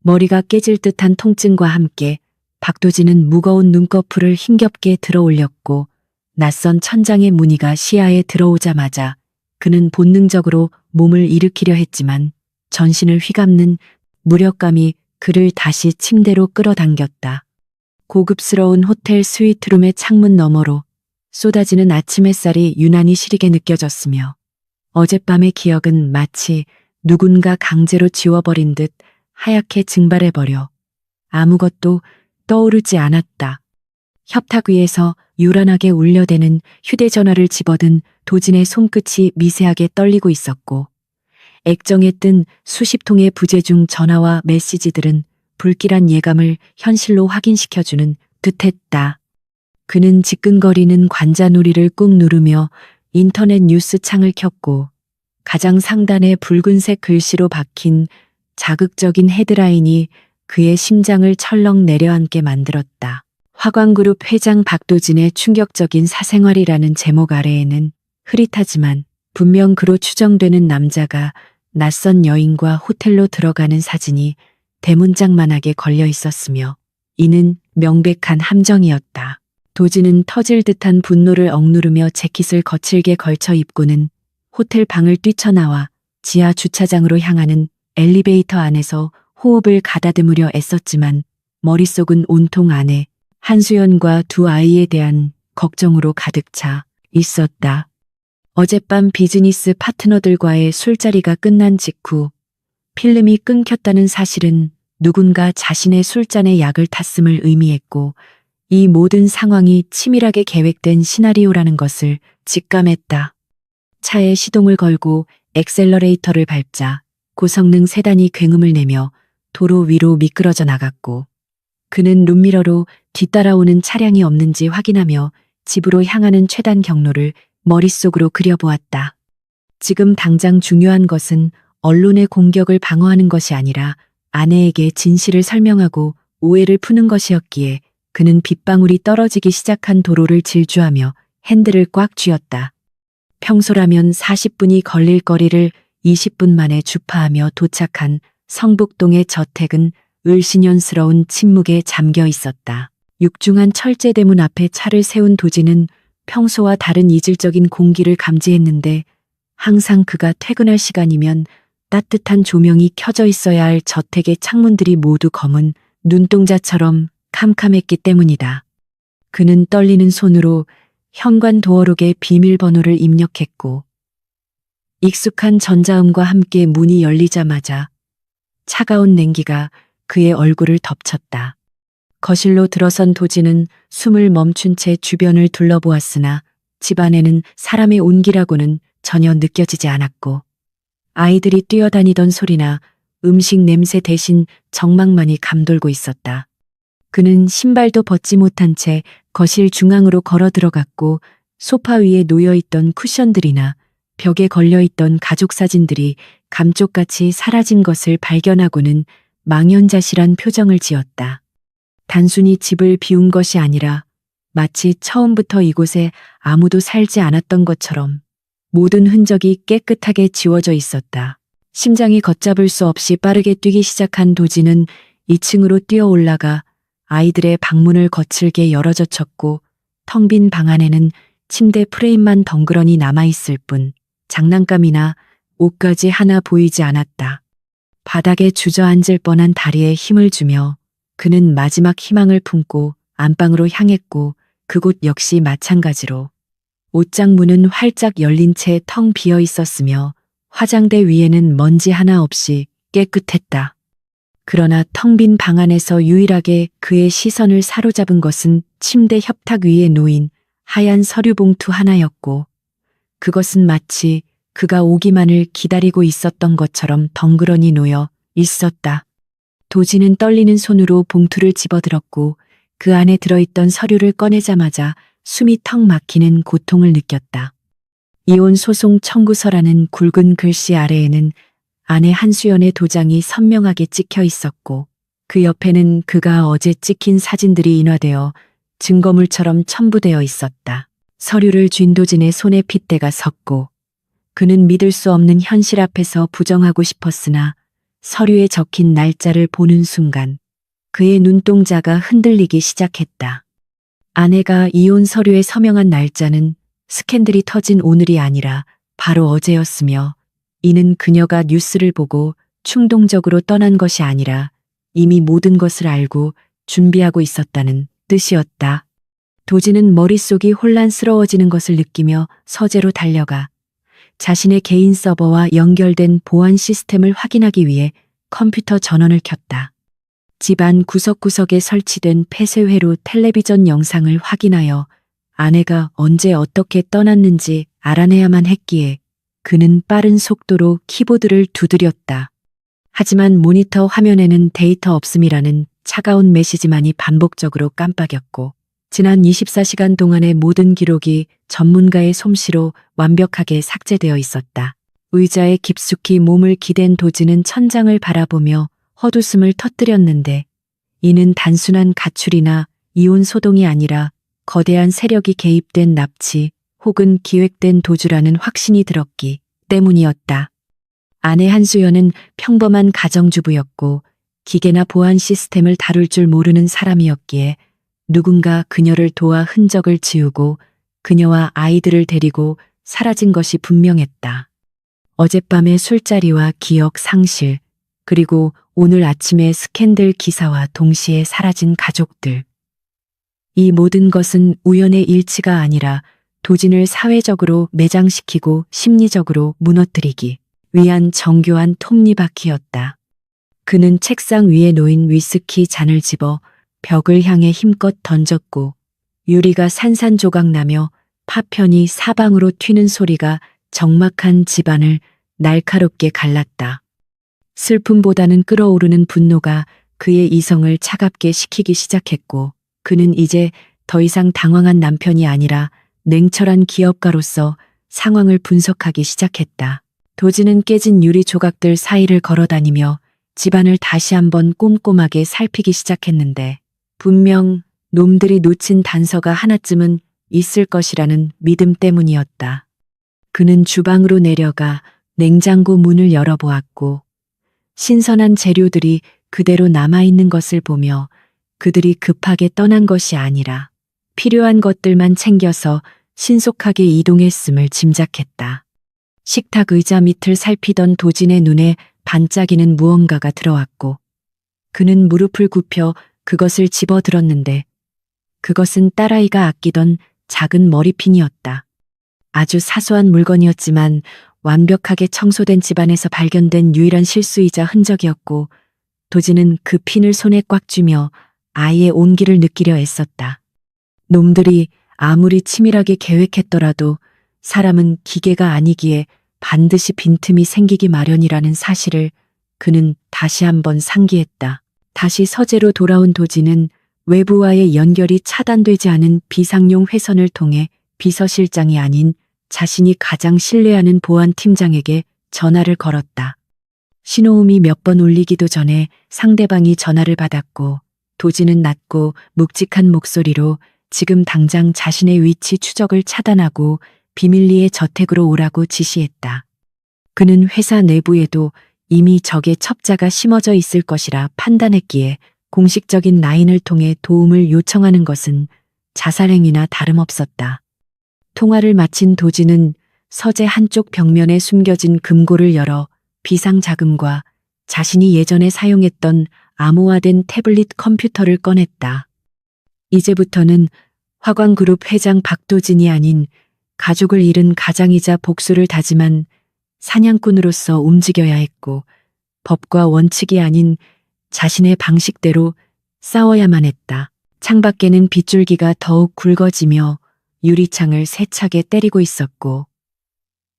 머리가 깨질 듯한 통증과 함께 박도진은 무거운 눈꺼풀을 힘겹게 들어 올렸고 낯선 천장의 무늬가 시야에 들어오자마자 그는 본능적으로 몸을 일으키려 했지만 전신을 휘감는 무력감이 그를 다시 침대로 끌어당겼다. 고급스러운 호텔 스위트룸의 창문 너머로 쏟아지는 아침 햇살이 유난히 시리게 느껴졌으며 어젯밤의 기억은 마치 누군가 강제로 지워버린 듯 하얗게 증발해버려 아무것도 떠오르지 않았다. 협탁 위에서 요란하게 울려대는 휴대전화를 집어든 도진의 손끝이 미세하게 떨리고 있었고 액정에 뜬 수십 통의 부재중 전화와 메시지들은 불길한 예감을 현실로 확인시켜주는 듯했다. 그는 지끈거리는 관자놀이를 꾹 누르며 인터넷 뉴스 창을 켰고 가장 상단에 붉은색 글씨로 박힌 자극적인 헤드라인이 그의 심장을 철렁 내려앉게 만들었다. 화광그룹 회장 박도진의 충격적인 사생활이라는 제목 아래에는 흐릿하지만 분명 그로 추정되는 남자가 낯선 여인과 호텔로 들어가는 사진이 대문짝만하게 걸려 있었으며 이는 명백한 함정이었다. 도진은 터질 듯한 분노를 억누르며 재킷을 거칠게 걸쳐 입고는 호텔 방을 뛰쳐나와 지하 주차장으로 향하는 엘리베이터 안에서 호흡을 가다듬으려 애썼지만 머릿속은 온통 아내 한수연과 두 아이에 대한 걱정으로 가득 차 있었다. 어젯밤 비즈니스 파트너들과의 술자리가 끝난 직후 필름이 끊겼다는 사실은 누군가 자신의 술잔에 약을 탔음을 의미했고 이 모든 상황이 치밀하게 계획된 시나리오라는 것을 직감했다. 차에 시동을 걸고 엑셀러레이터를 밟자 고성능 세단이 굉음을 내며 도로 위로 미끄러져 나갔고 그는 룸미러로 뒤따라오는 차량이 없는지 확인하며 집으로 향하는 최단 경로를 머릿속으로 그려보았다. 지금 당장 중요한 것은 언론의 공격을 방어하는 것이 아니라 아내에게 진실을 설명하고 오해를 푸는 것이었기에 그는 빗방울이 떨어지기 시작한 도로를 질주하며 핸들을 꽉 쥐었다. 평소라면 40분이 걸릴 거리를 20분 만에 주파하며 도착한 성북동의 저택은 을신연스러운 침묵에 잠겨 있었다. 육중한 철제대문 앞에 차를 세운 도진은 평소와 다른 이질적인 공기를 감지했는데 항상 그가 퇴근할 시간이면 따뜻한 조명이 켜져 있어야 할 저택의 창문들이 모두 검은 눈동자처럼 캄캄했기 때문이다. 그는 떨리는 손으로 현관 도어록에 비밀번호를 입력했고 익숙한 전자음과 함께 문이 열리자마자 차가운 냉기가 그의 얼굴을 덮쳤다. 거실로 들어선 도진은 숨을 멈춘 채 주변을 둘러보았으나 집안에는 사람의 온기라고는 전혀 느껴지지 않았고 아이들이 뛰어다니던 소리나 음식 냄새 대신 정막만이 감돌고 있었다. 그는 신발도 벗지 못한 채 거실 중앙으로 걸어 들어갔고 소파 위에 놓여있던 쿠션들이나 벽에 걸려있던 가족 사진들이 감쪽같이 사라진 것을 발견하고는 망연자실한 표정을 지었다. 단순히 집을 비운 것이 아니라 마치 처음부터 이곳에 아무도 살지 않았던 것처럼 모든 흔적이 깨끗하게 지워져 있었다. 심장이 걷잡을 수 없이 빠르게 뛰기 시작한 도진은 2층으로 뛰어 올라가 아이들의 방문을 거칠게 열어젖혔고 텅 빈 방 안에는 침대 프레임만 덩그러니 남아있을 뿐 장난감이나 옷가지 하나 보이지 않았다. 바닥에 주저앉을 뻔한 다리에 힘을 주며 그는 마지막 희망을 품고 안방으로 향했고 그곳 역시 마찬가지로 옷장 문은 활짝 열린 채 텅 비어 있었으며 화장대 위에는 먼지 하나 없이 깨끗했다. 그러나 텅 빈 방 안에서 유일하게 그의 시선을 사로잡은 것은 침대 협탁 위에 놓인 하얀 서류 봉투 하나였고 그것은 마치 그가 오기만을 기다리고 있었던 것처럼 덩그러니 놓여 있었다. 도진은 떨리는 손으로 봉투를 집어들었고 그 안에 들어있던 서류를 꺼내자마자 숨이 턱 막히는 고통을 느꼈다. 이혼 소송 청구서라는 굵은 글씨 아래에는 아내 한수연의 도장이 선명하게 찍혀 있었고 그 옆에는 그가 어제 찍힌 사진들이 인화되어 증거물처럼 첨부되어 있었다. 서류를 쥔 도진의 손에 핏대가 섰고 그는 믿을 수 없는 현실 앞에서 부정하고 싶었으나 서류에 적힌 날짜를 보는 순간 그의 눈동자가 흔들리기 시작했다. 아내가 이혼 서류에 서명한 날짜는 스캔들이 터진 오늘이 아니라 바로 어제였으며, 이는 그녀가 뉴스를 보고 충동적으로 떠난 것이 아니라 이미 모든 것을 알고 준비하고 있었다는 뜻이었다. 도지는 머릿속이 혼란스러워지는 것을 느끼며 서재로 달려가 자신의 개인 서버와 연결된 보안 시스템을 확인하기 위해 컴퓨터 전원을 켰다. 집안 구석구석에 설치된 폐쇄회로 텔레비전 영상을 확인하여 아내가 언제 어떻게 떠났는지 알아내야만 했기에 그는 빠른 속도로 키보드를 두드렸다. 하지만 모니터 화면에는 데이터 없음이라는 차가운 메시지만이 반복적으로 깜빡였고, 지난 24시간 동안의 모든 기록이 전문가의 솜씨로 완벽하게 삭제되어 있었다. 의자에 깊숙이 몸을 기댄 도지는 천장을 바라보며 헛웃음을 터뜨렸는데, 이는 단순한 가출이나 이혼 소동이 아니라 거대한 세력이 개입된 납치 혹은 기획된 도주라는 확신이 들었기 때문이었다. 아내 한수연은 평범한 가정주부였고 기계나 보안 시스템을 다룰 줄 모르는 사람이었기에 누군가 그녀를 도와 흔적을 지우고 그녀와 아이들을 데리고 사라진 것이 분명했다. 어젯밤의 술자리와 기억 상실, 그리고 오늘 아침의 스캔들 기사와 동시에 사라진 가족들. 이 모든 것은 우연의 일치가 아니라 도진을 사회적으로 매장시키고 심리적으로 무너뜨리기 위한 정교한 톱니바퀴였다. 그는 책상 위에 놓인 위스키 잔을 집어 벽을 향해 힘껏 던졌고, 유리가 산산조각 나며 파편이 사방으로 튀는 소리가 적막한 집안을 날카롭게 갈랐다. 슬픔보다는 끓어오르는 분노가 그의 이성을 차갑게 식히기 시작했고, 그는 이제 더 이상 당황한 남편이 아니라 냉철한 기업가로서 상황을 분석하기 시작했다. 도지는 깨진 유리 조각들 사이를 걸어다니며 집안을 다시 한번 꼼꼼하게 살피기 시작했는데, 분명 놈들이 놓친 단서가 하나쯤은 있을 것이라는 믿음 때문이었다. 그는 주방으로 내려가 냉장고 문을 열어보았고, 신선한 재료들이 그대로 남아있는 것을 보며 그들이 급하게 떠난 것이 아니라 필요한 것들만 챙겨서 신속하게 이동했음을 짐작했다. 식탁 의자 밑을 살피던 도진의 눈에 반짝이는 무언가가 들어왔고, 그는 무릎을 굽혀 그것을 집어들었는데, 그것은 딸아이가 아끼던 작은 머리핀이었다. 아주 사소한 물건이었지만 완벽하게 청소된 집안에서 발견된 유일한 실수이자 흔적이었고, 도지는 그 핀을 손에 꽉 쥐며 아이의 온기를 느끼려 애썼다. 놈들이 아무리 치밀하게 계획했더라도 사람은 기계가 아니기에 반드시 빈틈이 생기기 마련이라는 사실을 그는 다시 한번 상기했다. 다시 서재로 돌아온 도지는 외부와의 연결이 차단되지 않은 비상용 회선을 통해 비서실장이 아닌 자신이 가장 신뢰하는 보안팀장에게 전화를 걸었다. 신호음이 몇 번 울리기도 전에 상대방이 전화를 받았고, 도지는 낮고 묵직한 목소리로 지금 당장 자신의 위치 추적을 차단하고 비밀리에 저택으로 오라고 지시했다. 그는 회사 내부에도 이미 적의 첩자가 심어져 있을 것이라 판단했기에 공식적인 라인을 통해 도움을 요청하는 것은 자살행위나 다름없었다. 통화를 마친 도지는 서재 한쪽 벽면에 숨겨진 금고를 열어 비상자금과 자신이 예전에 사용했던 암호화된 태블릿 컴퓨터를 꺼냈다. 이제부터는 화광그룹 회장 박도진이 아닌 가족을 잃은 가장이자 복수를 다짐한 사냥꾼으로서 움직여야 했고, 법과 원칙이 아닌 자신의 방식대로 싸워야만 했다. 창밖에는 빗줄기가 더욱 굵어지며 유리창을 세차게 때리고 있었고,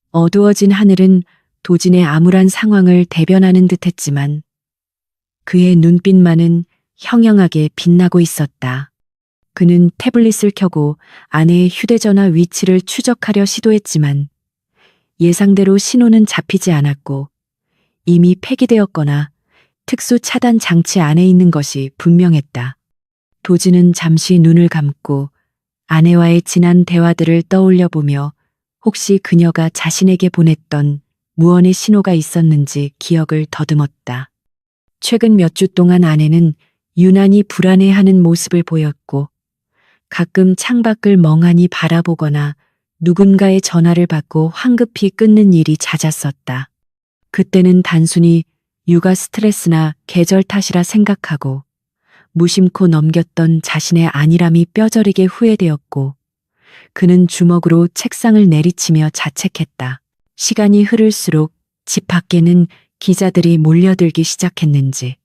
어두워진 하늘은 도진의 암울한 상황을 대변하는 듯했지만 그의 눈빛만은 형형하게 빛나고 있었다. 그는 태블릿을 켜고 아내의 휴대전화 위치를 추적하려 시도했지만 예상대로 신호는 잡히지 않았고, 이미 폐기되었거나 특수 차단 장치 안에 있는 것이 분명했다. 도지는 잠시 눈을 감고 아내와의 지난 대화들을 떠올려 보며 혹시 그녀가 자신에게 보냈던 무언의 신호가 있었는지 기억을 더듬었다. 최근 몇 주 동안 아내는 유난히 불안해하는 모습을 보였고 가끔 창밖을 멍하니 바라보거나 누군가의 전화를 받고 황급히 끊는 일이 잦았었다. 그때는 단순히 육아 스트레스나 계절 탓이라 생각하고 무심코 넘겼던 자신의 안일함이 뼈저리게 후회되었고 그는 주먹으로 책상을 내리치며 자책했다. 시간이 흐를수록 집 밖에는 기자들이 몰려들기 시작했는지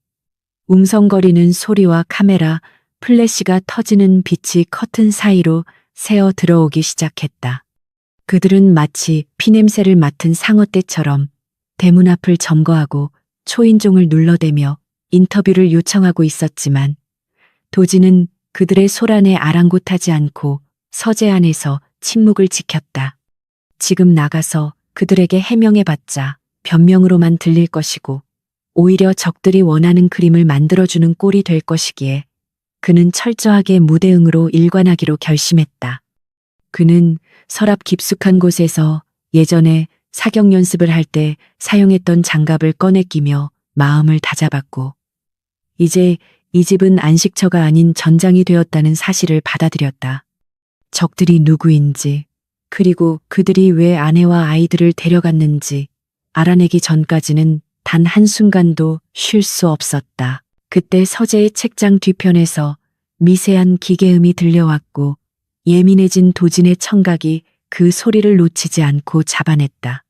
웅성거리는 소리와 카메라, 플래시가 터지는 빛이 커튼 사이로 새어 들어오기 시작했다. 그들은 마치 피냄새를 맡은 상어떼처럼 대문 앞을 점거하고 초인종을 눌러대며 인터뷰를 요청하고 있었지만 도지는 그들의 소란에 아랑곳하지 않고 서재 안에서 침묵을 지켰다. 지금 나가서 그들에게 해명해봤자 변명으로만 들릴 것이고 오히려 적들이 원하는 그림을 만들어주는 꼴이 될 것이기에 그는 철저하게 무대응으로 일관하기로 결심했다. 그는 서랍 깊숙한 곳에서 예전에 사격 연습을 할 때 사용했던 장갑을 꺼내 끼며 마음을 다잡았고 이제 이 집은 안식처가 아닌 전장이 되었다는 사실을 받아들였다. 적들이 누구인지 그리고 그들이 왜 아내와 아이들을 데려갔는지 알아내기 전까지는 단 한순간도 쉴 수 없었다. 그때 서재의 책장 뒤편에서 미세한 기계음이 들려왔고 예민해진 도진의 청각이 그 소리를 놓치지 않고 잡아냈다.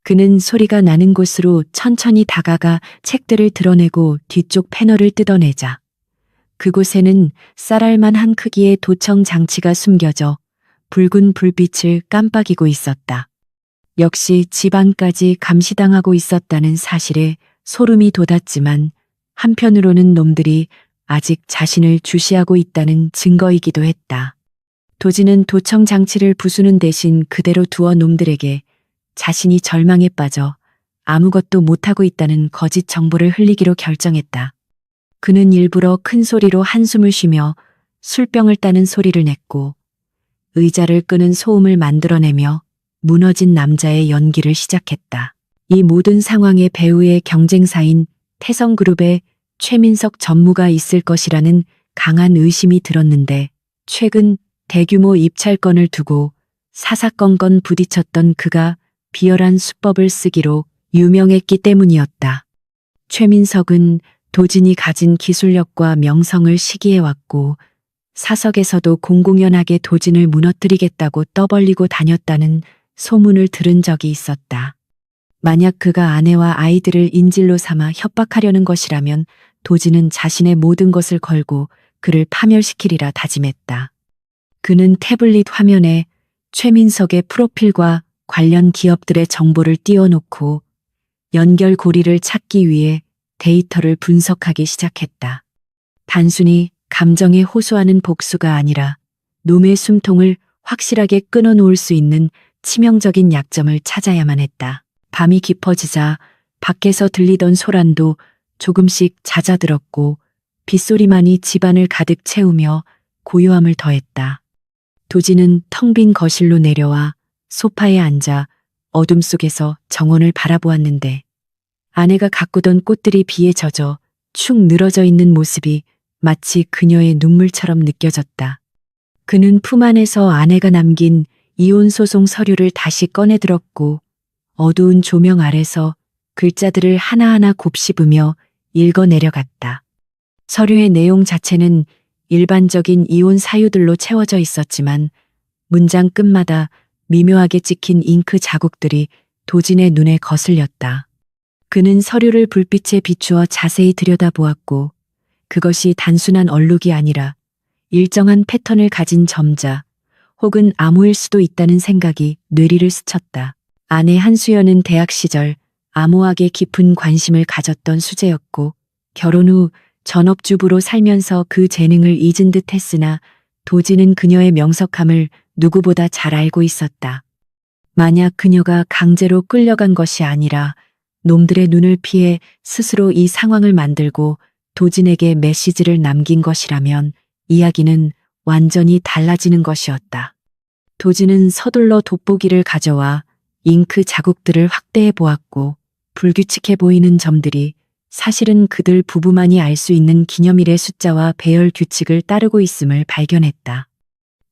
그는 소리가 나는 곳으로 천천히 다가가 책들을 드러내고 뒤쪽 패널을 뜯어내자 그곳에는 쌀알만한 크기의 도청 장치가 숨겨져 붉은 불빛을 깜빡이고 있었다. 역시 집안까지 감시당하고 있었다는 사실에 소름이 돋았지만 한편으로는 놈들이 아직 자신을 주시하고 있다는 증거이기도 했다. 도지는 도청 장치를 부수는 대신 그대로 두어 놈들에게 자신이 절망에 빠져 아무것도 못하고 있다는 거짓 정보를 흘리기로 결정했다. 그는 일부러 큰 소리로 한숨을 쉬며 술병을 따는 소리를 냈고 의자를 끄는 소음을 만들어내며 무너진 남자의 연기를 시작했다. 이 모든 상황에 배우의 경쟁사인 태성그룹의 최민석 전무가 있을 것이라는 강한 의심이 들었는데 최근 대규모 입찰건을 두고 사사건건 부딪혔던 그가 비열한 수법을 쓰기로 유명했기 때문이었다. 최민석은 도진이 가진 기술력과 명성을 시기해왔고 사석에서도 공공연하게 도진을 무너뜨리겠다고 떠벌리고 다녔다는 소문을 들은 적이 있었다. 만약 그가 아내와 아이들을 인질로 삼아 협박하려는 것이라면 도진은 자신의 모든 것을 걸고 그를 파멸시키리라 다짐했다. 그는 태블릿 화면에 최민석의 프로필과 관련 기업들의 정보를 띄워놓고 연결고리를 찾기 위해 데이터를 분석하기 시작했다. 단순히 감정에 호소하는 복수가 아니라 놈의 숨통을 확실하게 끊어놓을 수 있는 치명적인 약점을 찾아야만 했다. 밤이 깊어지자 밖에서 들리던 소란도 조금씩 잦아들었고 빗소리만이 집안을 가득 채우며 고요함을 더했다. 도지는 텅 빈 거실로 내려와 소파에 앉아 어둠 속에서 정원을 바라보았는데 아내가 가꾸던 꽃들이 비에 젖어 축 늘어져 있는 모습이 마치 그녀의 눈물처럼 느껴졌다. 그는 품 안에서 아내가 남긴 이혼 소송 서류를 다시 꺼내 들었고 어두운 조명 아래서 글자들을 하나하나 곱씹으며 읽어 내려갔다. 서류의 내용 자체는 일반적인 이혼 사유들로 채워져 있었지만 문장 끝마다 미묘하게 찍힌 잉크 자국들이 도진의 눈에 거슬렸다. 그는 서류를 불빛에 비추어 자세히 들여다보았고 그것이 단순한 얼룩이 아니라 일정한 패턴을 가진 점자 혹은 암호일 수도 있다는 생각이 뇌리를 스쳤다. 아내 한수연은 대학 시절 암호학에 깊은 관심을 가졌던 수재였고 결혼 후 전업주부로 살면서 그 재능을 잊은 듯 했으나 도지는 그녀의 명석함을 누구보다 잘 알고 있었다. 만약 그녀가 강제로 끌려간 것이 아니라 놈들의 눈을 피해 스스로 이 상황을 만들고 도진에게 메시지를 남긴 것이라면 이야기는 완전히 달라지는 것이었다. 도진은 서둘러 돋보기를 가져와 잉크 자국들을 확대해 보았고 불규칙해 보이는 점들이 사실은 그들 부부만이 알 수 있는 기념일의 숫자와 배열 규칙을 따르고 있음을 발견했다.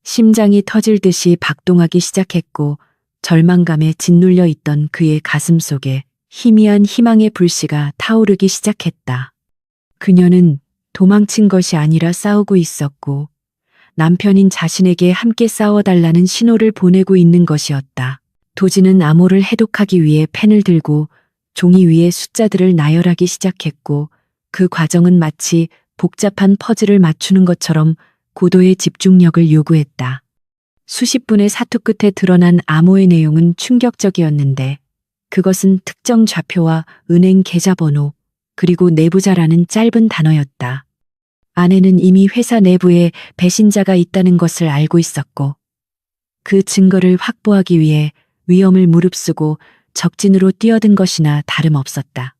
심장이 터질 듯이 박동하기 시작했고 절망감에 짓눌려 있던 그의 가슴 속에 희미한 희망의 불씨가 타오르기 시작했다. 그녀는 도망친 것이 아니라 싸우고 있었고 남편인 자신에게 함께 싸워달라는 신호를 보내고 있는 것이었다. 도지는 암호를 해독하기 위해 펜을 들고 종이 위에 숫자들을 나열하기 시작했고 그 과정은 마치 복잡한 퍼즐을 맞추는 것처럼 고도의 집중력을 요구했다. 수십 분의 사투 끝에 드러난 암호의 내용은 충격적이었는데 그것은 특정 좌표와 은행 계좌번호 그리고 내부자라는 짧은 단어였다. 아내는 이미 회사 내부에 배신자가 있다는 것을 알고 있었고 그 증거를 확보하기 위해 위험을 무릅쓰고 적진으로 뛰어든 것이나 다름없었다.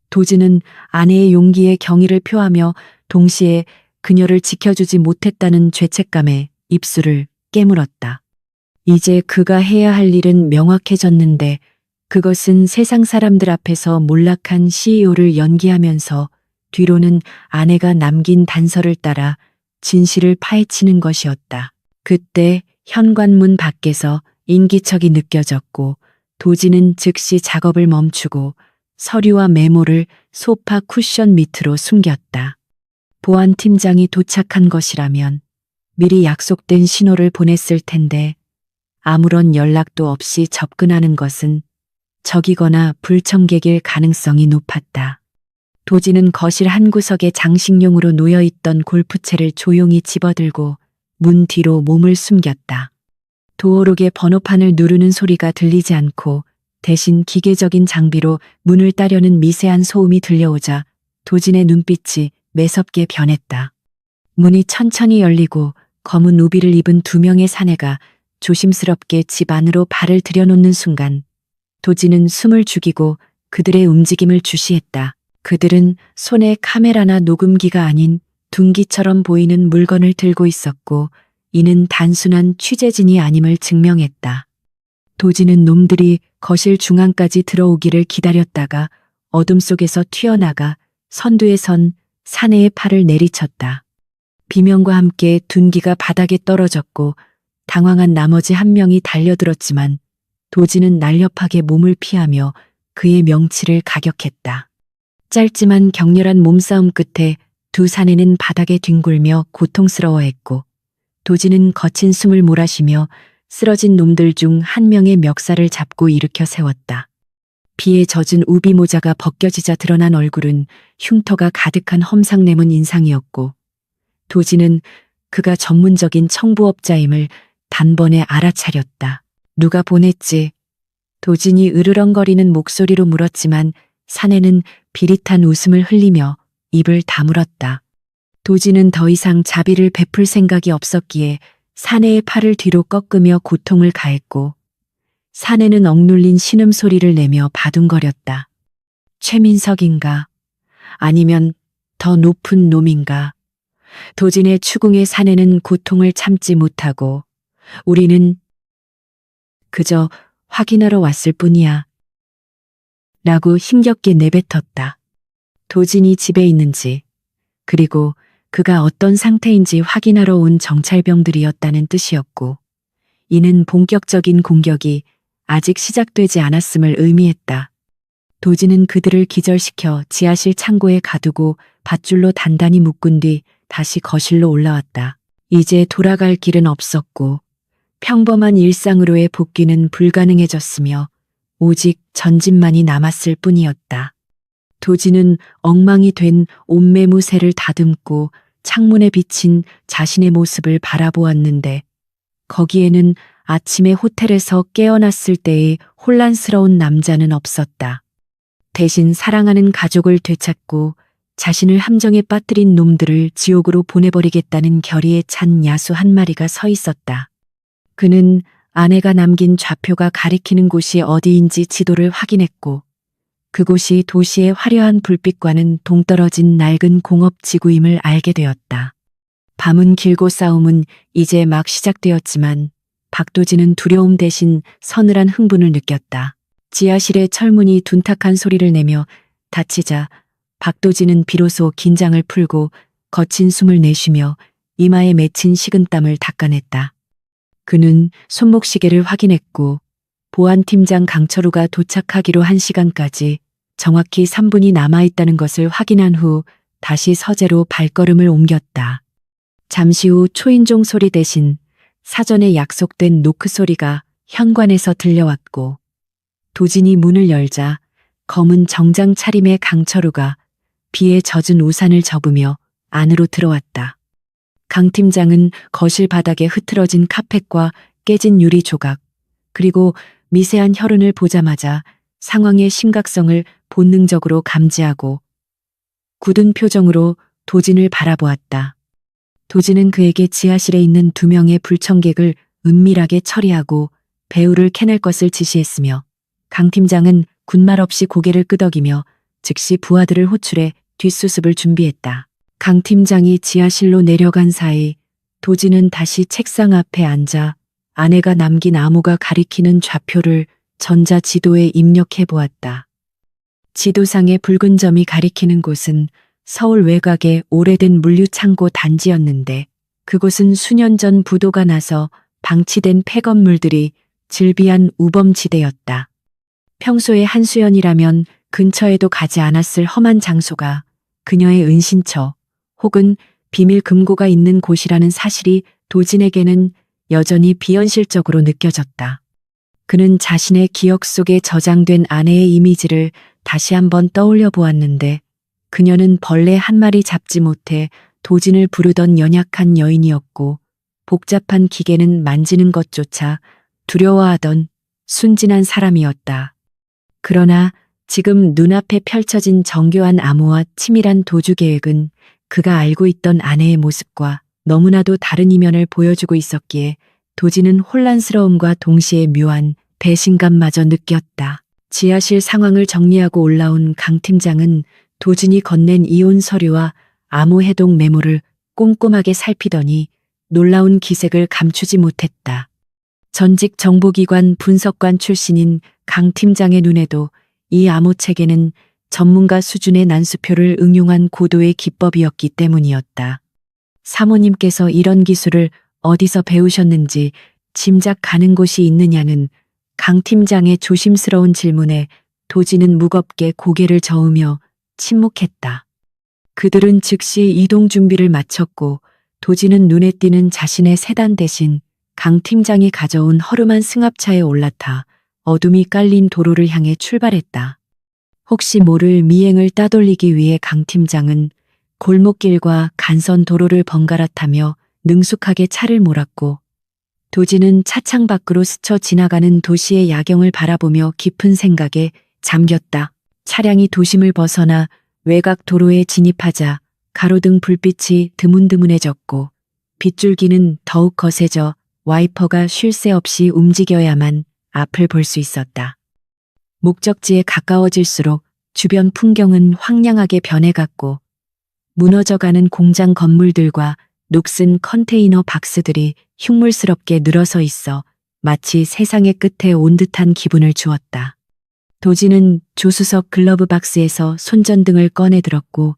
도지는 아내의 용기에 경의를 표하며 동시에 그녀를 지켜주지 못했다는 죄책감에 입술을 깨물었다. 이제 그가 해야 할 일은 명확해졌는데 그것은 세상 사람들 앞에서 몰락한 CEO를 연기하면서 뒤로는 아내가 남긴 단서를 따라 진실을 파헤치는 것이었다. 그때 현관문 밖에서 인기척이 느껴졌고 도지는 즉시 작업을 멈추고 서류와 메모를 소파 쿠션 밑으로 숨겼다. 보안팀장이 도착한 것이라면 미리 약속된 신호를 보냈을 텐데 아무런 연락도 없이 접근하는 것은 적이거나 불청객일 가능성이 높았다. 도지는 거실 한 구석에 장식용으로 놓여있던 골프채를 조용히 집어들고 문 뒤로 몸을 숨겼다. 도어록의 번호판을 누르는 소리가 들리지 않고 대신 기계적인 장비로 문을 따려는 미세한 소음이 들려오자 도진의 눈빛이 매섭게 변했다. 문이 천천히 열리고 검은 우비를 입은 두 명의 사내가 조심스럽게 집 안으로 발을 들여놓는 순간 도진은 숨을 죽이고 그들의 움직임을 주시했다. 그들은 손에 카메라나 녹음기가 아닌 둔기처럼 보이는 물건을 들고 있었고 이는 단순한 취재진이 아님을 증명했다. 도지는 놈들이 거실 중앙까지 들어오기를 기다렸다가 어둠 속에서 튀어나가 선두에 선 사내의 팔을 내리쳤다. 비명과 함께 둔기가 바닥에 떨어졌고 당황한 나머지 한 명이 달려들었지만 도지는 날렵하게 몸을 피하며 그의 명치를 가격했다. 짧지만 격렬한 몸싸움 끝에 두 사내는 바닥에 뒹굴며 고통스러워했고 도지는 거친 숨을 몰아쉬며 쓰러진 놈들 중 한 명의 멱살을 잡고 일으켜 세웠다. 비에 젖은 우비 모자가 벗겨지자 드러난 얼굴은 흉터가 가득한 험상궂은 인상이었고 도지는 그가 전문적인 청부업자임을 단번에 알아차렸다. 누가 보냈지? 도진이 으르렁거리는 목소리로 물었지만 사내는 비릿한 웃음을 흘리며 입을 다물었다. 도지는 더 이상 자비를 베풀 생각이 없었기에 사내의 팔을 뒤로 꺾으며 고통을 가했고 사내는 억눌린 신음소리를 내며 바둥거렸다. 최민석인가? 아니면 더 높은 놈인가? 도진의 추궁에 사내는 고통을 참지 못하고 우리는 그저 확인하러 왔을 뿐이야. 라고 힘겹게 내뱉었다. 도진이 집에 있는지 그리고 그가 어떤 상태인지 확인하러 온 정찰병들이었다는 뜻이었고 이는 본격적인 공격이 아직 시작되지 않았음을 의미했다. 도진은 그들을 기절시켜 지하실 창고에 가두고 밧줄로 단단히 묶은 뒤 다시 거실로 올라왔다. 이제 돌아갈 길은 없었고 평범한 일상으로의 복귀는 불가능해졌으며 오직 전진만이 남았을 뿐이었다. 도지는 엉망이 된 옷매무새를 다듬고 창문에 비친 자신의 모습을 바라보았는데 거기에는 아침에 호텔에서 깨어났을 때의 혼란스러운 남자는 없었다. 대신 사랑하는 가족을 되찾고 자신을 함정에 빠뜨린 놈들을 지옥으로 보내버리겠다는 결의에 찬 야수 한 마리가 서 있었다. 그는 아내가 남긴 좌표가 가리키는 곳이 어디인지 지도를 확인했고 그곳이 도시의 화려한 불빛과는 동떨어진 낡은 공업지구임을 알게 되었다. 밤은 길고 싸움은 이제 막 시작되었지만 박도진은 두려움 대신 서늘한 흥분을 느꼈다. 지하실의 철문이 둔탁한 소리를 내며 닫히자 박도진은 비로소 긴장을 풀고 거친 숨을 내쉬며 이마에 맺힌 식은땀을 닦아냈다. 그는 손목시계를 확인했고 보안팀장 강철우가 도착하기로 한 시간까지 정확히 3분이 남아있다는 것을 확인한 후 다시 서재로 발걸음을 옮겼다. 잠시 후 초인종 소리 대신 사전에 약속된 노크 소리가 현관에서 들려왔고 도진이 문을 열자 검은 정장 차림의 강철우가 비에 젖은 우산을 접으며 안으로 들어왔다. 강 팀장은 거실 바닥에 흐트러진 카펫과 깨진 유리 조각, 그리고 미세한 혈흔을 보자마자 상황의 심각성을 본능적으로 감지하고 굳은 표정으로 도진을 바라보았다. 도진은 그에게 지하실에 있는 2명의 불청객을 은밀하게 처리하고 배우를 캐낼 것을 지시했으며 강 팀장은 군말 없이 고개를 끄덕이며 즉시 부하들을 호출해 뒷수습을 준비했다. 강 팀장이 지하실로 내려간 사이 도진은 다시 책상 앞에 앉아 아내가 남긴 암호가 가리키는 좌표를 전자지도에 입력해 보았다. 지도상의 붉은 점이 가리키는 곳은 서울 외곽의 오래된 물류창고 단지였는데 그곳은 수년 전 부도가 나서 방치된 폐건물들이 즐비한 우범지대였다. 평소에 한수연이라면 근처에도 가지 않았을 험한 장소가 그녀의 은신처 혹은 비밀 금고가 있는 곳이라는 사실이 도진에게는 여전히 비현실적으로 느껴졌다. 그는 자신의 기억 속에 저장된 아내의 이미지를 다시 한번 떠올려 보았는데 그녀는 벌레 한 마리 잡지 못해 도진을 부르던 연약한 여인이었고 복잡한 기계는 만지는 것조차 두려워하던 순진한 사람이었다. 그러나 지금 눈앞에 펼쳐진 정교한 암호와 치밀한 도주 계획은 그가 알고 있던 아내의 모습과 너무나도 다른 이면을 보여주고 있었기에 도진은 혼란스러움과 동시에 묘한 배신감마저 느꼈다. 지하실 상황을 정리하고 올라온 강 팀장은 도진이 건넨 이혼 서류와 암호 해독 메모를 꼼꼼하게 살피더니 놀라운 기색을 감추지 못했다. 전직 정보기관 분석관 출신인 강 팀장의 눈에도 이 암호 체계는 전문가 수준의 난수표를 응용한 고도의 기법이었기 때문이었다. 사모님께서 이런 기술을 어디서 배우셨는지 짐작 가는 곳이 있느냐는 강 팀장의 조심스러운 질문에 도진은 무겁게 고개를 저으며 침묵했다. 그들은 즉시 이동 준비를 마쳤고 도진은 눈에 띄는 자신의 세단 대신 강 팀장이 가져온 허름한 승합차에 올라타 어둠이 깔린 도로를 향해 출발했다. 혹시 모를 미행을 따돌리기 위해 강 팀장은 골목길과 간선 도로를 번갈아 타며 능숙하게 차를 몰았고 도진은 차창 밖으로 스쳐 지나가는 도시의 야경을 바라보며 깊은 생각에 잠겼다. 차량이 도심을 벗어나 외곽 도로에 진입하자 가로등 불빛이 드문드문해졌고 빗줄기는 더욱 거세져 와이퍼가 쉴 새 없이 움직여야만 앞을 볼 수 있었다. 목적지에 가까워질수록 주변 풍경은 황량하게 변해갔고 무너져가는 공장 건물들과 녹슨 컨테이너 박스들이 흉물스럽게 늘어서 있어 마치 세상의 끝에 온 듯한 기분을 주었다. 도진은 조수석 글러브 박스에서 손전등을 꺼내 들었고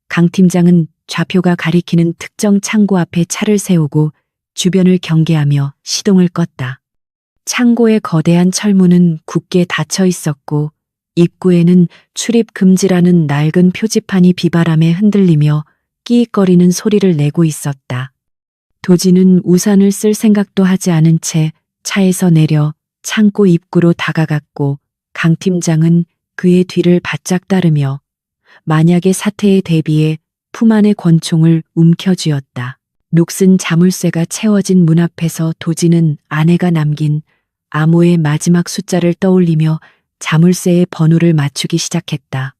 강 팀장은 좌표가 가리키는 특정 창고 앞에 차를 세우고 주변을 경계하며 시동을 껐다. 창고의 거대한 철문은 굳게 닫혀 있었고 입구에는 출입 금지라는 낡은 표지판이 비바람에 흔들리며 끼익거리는 소리를 내고 있었다. 도진은 우산을 쓸 생각도 하지 않은 채 차에서 내려 창고 입구로 다가갔고 강 팀장은 그의 뒤를 바짝 따르며 만약의 사태에 대비해 품 안의 권총을 움켜쥐었다. 녹슨 자물쇠가 채워진 문 앞에서 도진은 아내가 남긴 암호의 마지막 숫자를 떠올리며 자물쇠의 번호를 맞추기 시작했다.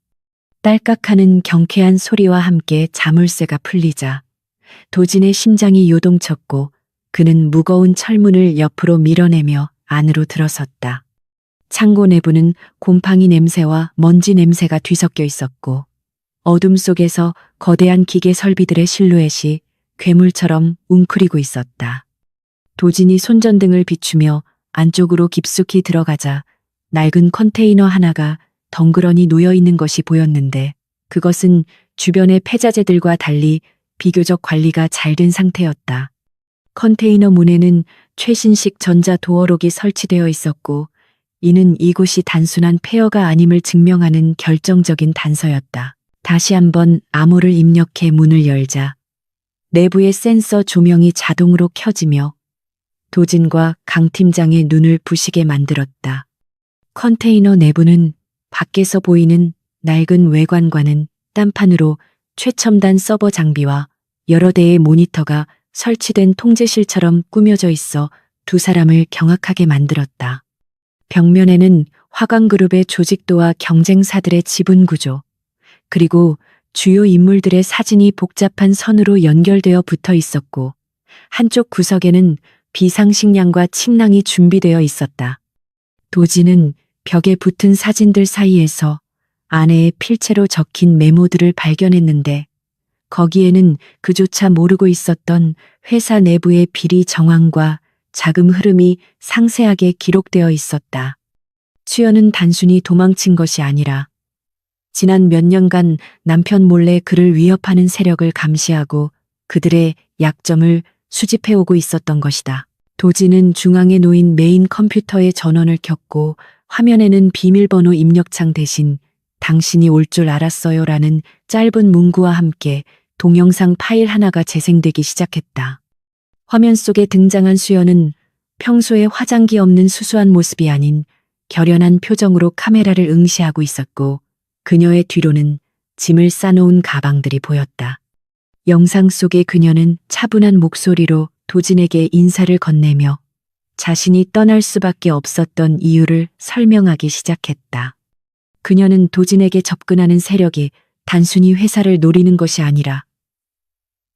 딸깍하는 경쾌한 소리와 함께 자물쇠가 풀리자 도진의 심장이 요동쳤고 그는 무거운 철문을 옆으로 밀어내며 안으로 들어섰다. 창고 내부는 곰팡이 냄새와 먼지 냄새가 뒤섞여 있었고 어둠 속에서 거대한 기계 설비들의 실루엣이 괴물처럼 웅크리고 있었다. 도진이 손전등을 비추며 안쪽으로 깊숙이 들어가자 낡은 컨테이너 하나가 덩그러니 놓여 있는 것이 보였는데 그것은 주변의 폐자재들과 달리 비교적 관리가 잘 된 상태였다. 컨테이너 문에는 최신식 전자 도어록이 설치되어 있었고, 이는 이곳이 단순한 폐허가 아님을 증명하는 결정적인 단서였다. 다시 한번 암호를 입력해 문을 열자 내부의 센서 조명이 자동으로 켜지며 도진과 강 팀장의 눈을 부시게 만들었다. 컨테이너 내부는 밖에서 보이는 낡은 외관과는 딴판으로 최첨단 서버 장비와 여러 대의 모니터가 설치된 통제실처럼 꾸며져 있어 두 사람을 경악하게 만들었다. 벽면에는 화광그룹의 조직도와 경쟁사들의 지분 구조, 그리고 주요 인물들의 사진이 복잡한 선으로 연결되어 붙어 있었고, 한쪽 구석에는 비상식량과 침낭이 준비되어 있었다. 도지는 벽에 붙은 사진들 사이에서 아내의 필체로 적힌 메모들을 발견했는데, 거기에는 그조차 모르고 있었던 회사 내부의 비리 정황과 자금 흐름이 상세하게 기록되어 있었다. 수연은 단순히 도망친 것이 아니라 지난 몇 년간 남편 몰래 그를 위협하는 세력을 감시하고 그들의 약점을 수집해오고 있었던 것이다. 도지는 중앙에 놓인 메인 컴퓨터의 전원을 켰고 화면에는 비밀번호 입력창 대신 당신이 올 줄 알았어요 라는 짧은 문구와 함께 동영상 파일 하나가 재생되기 시작했다. 화면 속에 등장한 수연은 평소에 화장기 없는 수수한 모습이 아닌 결연한 표정으로 카메라를 응시하고 있었고, 그녀의 뒤로는 짐을 싸놓은 가방들이 보였다. 영상 속의 그녀는 차분한 목소리로 도진에게 인사를 건네며 자신이 떠날 수밖에 없었던 이유를 설명하기 시작했다. 그녀는 도진에게 접근하는 세력이 단순히 회사를 노리는 것이 아니라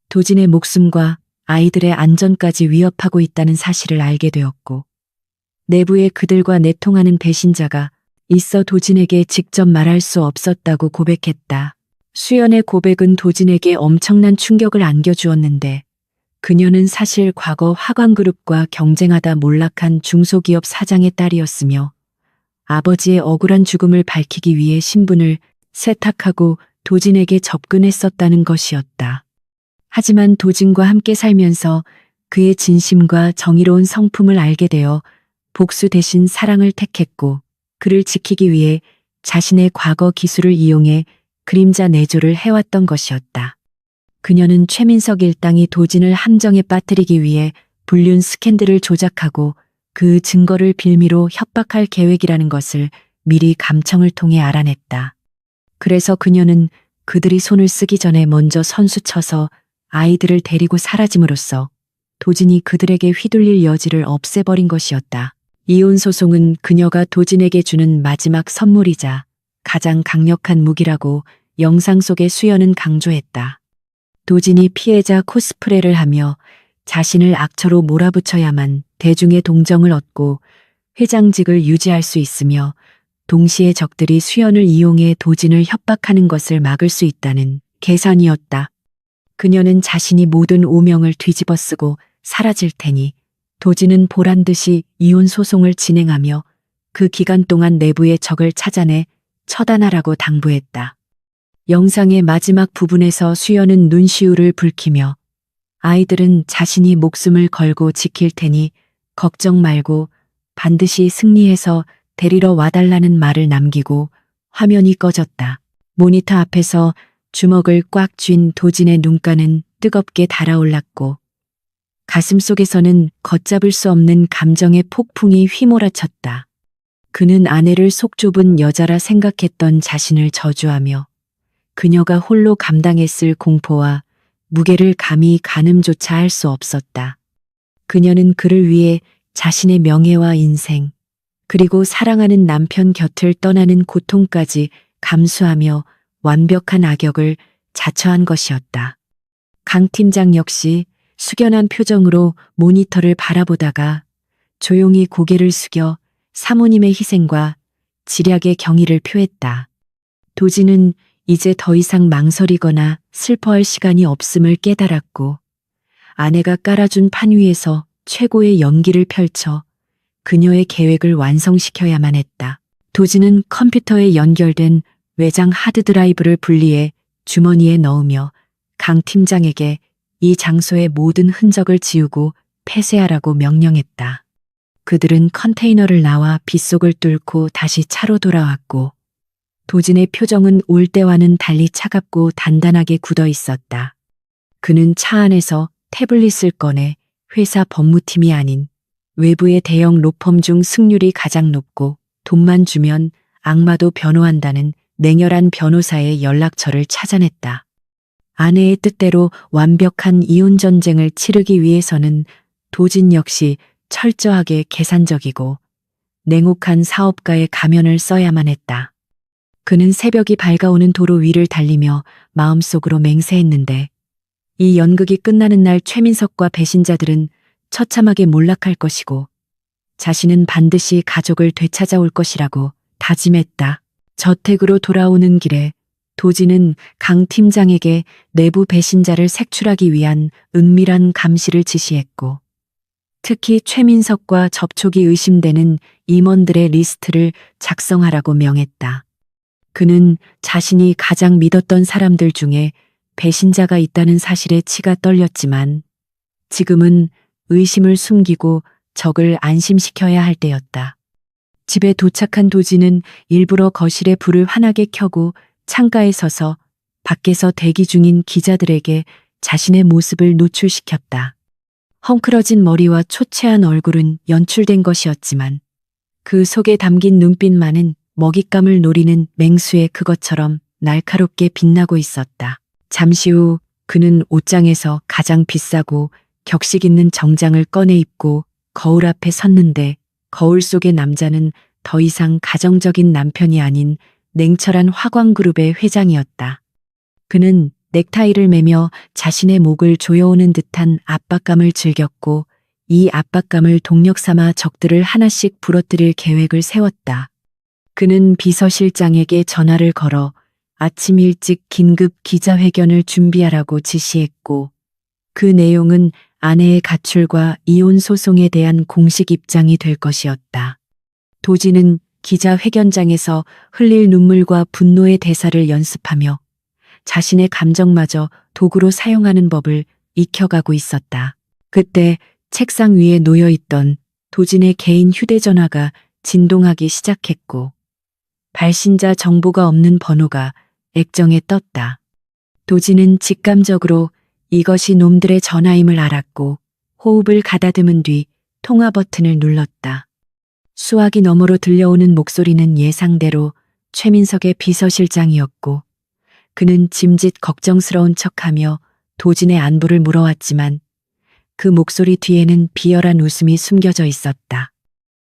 도진의 목숨과 아이들의 안전까지 위협하고 있다는 사실을 알게 되었고, 내부에 그들과 내통하는 배신자가 있어 도진에게 직접 말할 수 없었다고 고백했다. 수연의 고백은 도진에게 엄청난 충격을 안겨주었는데, 그녀는 사실 과거 화광그룹과 경쟁하다 몰락한 중소기업 사장의 딸이었으며 아버지의 억울한 죽음을 밝히기 위해 신분을 세탁하고 도진에게 접근했었다는 것이었다. 하지만 도진과 함께 살면서 그의 진심과 정의로운 성품을 알게 되어 복수 대신 사랑을 택했고, 그를 지키기 위해 자신의 과거 기술을 이용해 그림자 내조를 해왔던 것이었다. 그녀는 최민석 일당이 도진을 함정에 빠뜨리기 위해 불륜 스캔들을 조작하고 그 증거를 빌미로 협박할 계획이라는 것을 미리 감청을 통해 알아냈다. 그래서 그녀는 그들이 손을 쓰기 전에 먼저 선수쳐서 아이들을 데리고 사라짐으로써 도진이 그들에게 휘둘릴 여지를 없애버린 것이었다. 이혼 소송은 그녀가 도진에게 주는 마지막 선물이자 가장 강력한 무기라고 영상 속의 수연은 강조했다. 도진이 피해자 코스프레를 하며 자신을 악처로 몰아붙여야만 대중의 동정을 얻고 회장직을 유지할 수 있으며, 동시에 적들이 수연을 이용해 도진을 협박하는 것을 막을 수 있다는 계산이었다. 그녀는 자신이 모든 오명을 뒤집어쓰고 사라질 테니 도진은 보란 듯이 이혼 소송을 진행하며 그 기간 동안 내부의 적을 찾아내 처단하라고 당부했다. 영상의 마지막 부분에서 수연은 눈시울을 붉히며 아이들은 자신이 목숨을 걸고 지킬 테니 걱정 말고 반드시 승리해서 데리러 와달라는 말을 남기고 화면이 꺼졌다. 모니터 앞에서 주먹을 꽉 쥔 도진의 눈가는 뜨겁게 달아올랐고 가슴 속에서는 걷잡을 수 없는 감정의 폭풍이 휘몰아쳤다. 그는 아내를 속 좁은 여자라 생각했던 자신을 저주하며 그녀가 홀로 감당했을 공포와 무게를 감히 가늠조차 할 수 없었다. 그녀는 그를 위해 자신의 명예와 인생, 그리고 사랑하는 남편 곁을 떠나는 고통까지 감수하며 완벽한 악역을 자처한 것이었다. 강 팀장 역시 숙연한 표정으로 모니터를 바라보다가 조용히 고개를 숙여 사모님의 희생과 지략의 경의를 표했다. 도진은 이제 더 이상 망설이거나 슬퍼할 시간이 없음을 깨달았고, 아내가 깔아준 판 위에서 최고의 연기를 펼쳐 그녀의 계획을 완성시켜야만 했다. 도진은 컴퓨터에 연결된 외장 하드드라이브를 분리해 주머니에 넣으며 강 팀장에게 이 장소의 모든 흔적을 지우고 폐쇄하라고 명령했다. 그들은 컨테이너를 나와 빗속을 뚫고 다시 차로 돌아왔고 도진의 표정은 올 때와는 달리 차갑고 단단하게 굳어 있었다. 그는 차 안에서 태블릿을 꺼내 회사 법무팀이 아닌 외부의 대형 로펌 중 승률이 가장 높고 돈만 주면 악마도 변호한다는 냉혈한 변호사의 연락처를 찾아냈다. 아내의 뜻대로 완벽한 이혼 전쟁을 치르기 위해서는 도진 역시 철저하게 계산적이고 냉혹한 사업가의 가면을 써야만 했다. 그는 새벽이 밝아오는 도로 위를 달리며 마음속으로 맹세했는데 이 연극이 끝나는 날 최민석과 배신자들은 처참하게 몰락할 것이고 자신은 반드시 가족을 되찾아올 것이라고 다짐했다. 저택으로 돌아오는 길에 도진은 강 팀장에게 내부 배신자를 색출하기 위한 은밀한 감시를 지시했고 특히 최민석과 접촉이 의심되는 임원들의 리스트를 작성하라고 명했다. 그는 자신이 가장 믿었던 사람들 중에 배신자가 있다는 사실에 치가 떨렸지만 지금은 의심을 숨기고 적을 안심시켜야 할 때였다. 집에 도착한 도진은 일부러 거실에 불을 환하게 켜고 창가에 서서 밖에서 대기 중인 기자들에게 자신의 모습을 노출시켰다. 헝클어진 머리와 초췌한 얼굴은 연출된 것이었지만 그 속에 담긴 눈빛만은 먹잇감을 노리는 맹수의 그것처럼 날카롭게 빛나고 있었다. 잠시 후 그는 옷장에서 가장 비싸고 격식 있는 정장을 꺼내 입고 거울 앞에 섰는데 거울 속의 남자는 더 이상 가정적인 남편이 아닌 냉철한 화광그룹의 회장이었다. 그는 넥타이를 매며 자신의 목을 조여오는 듯한 압박감을 즐겼고 이 압박감을 동력 삼아 적들을 하나씩 부러뜨릴 계획을 세웠다. 그는 비서실장에게 전화를 걸어 아침 일찍 긴급 기자회견을 준비하라고 지시했고 그 내용은 아내의 가출과 이혼 소송에 대한 공식 입장이 될 것이었다. 도진은 기자회견장에서 흘릴 눈물과 분노의 대사를 연습하며 자신의 감정마저 도구로 사용하는 법을 익혀가고 있었다. 그때 책상 위에 놓여있던 도진의 개인 휴대전화가 진동하기 시작했고 발신자 정보가 없는 번호가 액정에 떴다. 도진은 직감적으로 이것이 놈들의 전화임을 알았고 호흡을 가다듬은 뒤 통화 버튼을 눌렀다. 수화기 너머로 들려오는 목소리는 예상대로 최민석의 비서실장이었고 그는 짐짓 걱정스러운 척하며 도진의 안부를 물어왔지만 그 목소리 뒤에는 비열한 웃음이 숨겨져 있었다.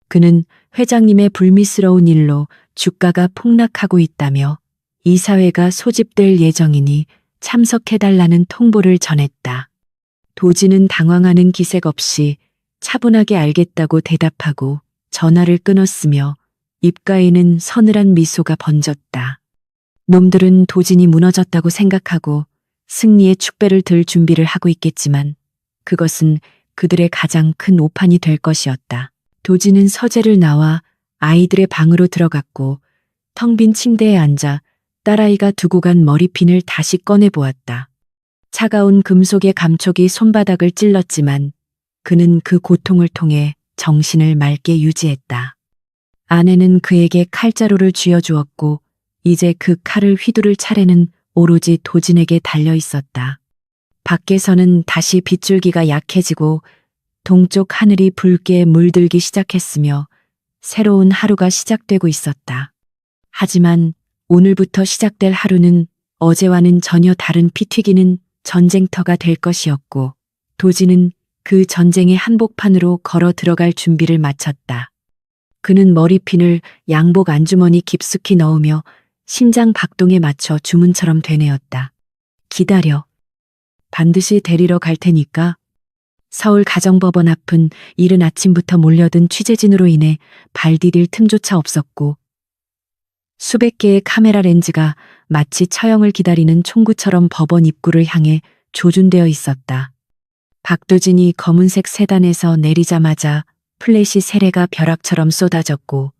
그는 회장님의 불미스러운 일로 주가가 폭락하고 있다며 이사회가 소집될 예정이니 참석해달라는 통보를 전했다. 도진은 당황하는 기색 없이 차분하게 알겠다고 대답하고 전화를 끊었으며 입가에는 서늘한 미소가 번졌다. 놈들은 도진이 무너졌다고 생각하고 승리의 축배를 들 준비를 하고 있겠지만 그것은 그들의 가장 큰 오판이 될 것이었다. 도진은 서재를 나와 아이들의 방으로 들어갔고 텅 빈 침대에 앉아 딸아이가 두고 간 머리핀을 다시 꺼내보았다. 차가운 금속의 감촉이 손바닥을 찔렀지만 그는 그 고통을 통해 정신을 맑게 유지했다. 아내는 그에게 칼자루를 쥐어주었고 이제 그 칼을 휘두를 차례는 오로지 도진에게 달려 있었다. 밖에서는 다시 빗줄기가 약해지고 동쪽 하늘이 붉게 물들기 시작했으며 새로운 하루가 시작되고 있었다. 하지만 오늘부터 시작될 하루는 어제와는 전혀 다른 피 튀기는 전쟁터가 될 것이었고 도진은 그 전쟁의 한복판으로 걸어 들어갈 준비를 마쳤다. 그는 머리핀을 양복 안주머니 깊숙이 넣으며 심장 박동에 맞춰 주문처럼 되뇌었다. 기다려. 반드시 데리러 갈 테니까. 서울 가정법원 앞은 이른 아침부터 몰려든 취재진으로 인해 발 디딜 틈조차 없었고 수백 개의 카메라 렌즈가 마치 처형을 기다리는 총구처럼 법원 입구를 향해 조준되어 있었다. 박도진이 검은색 세단에서 내리자마자 플래시 세례가 벼락처럼 쏟아졌고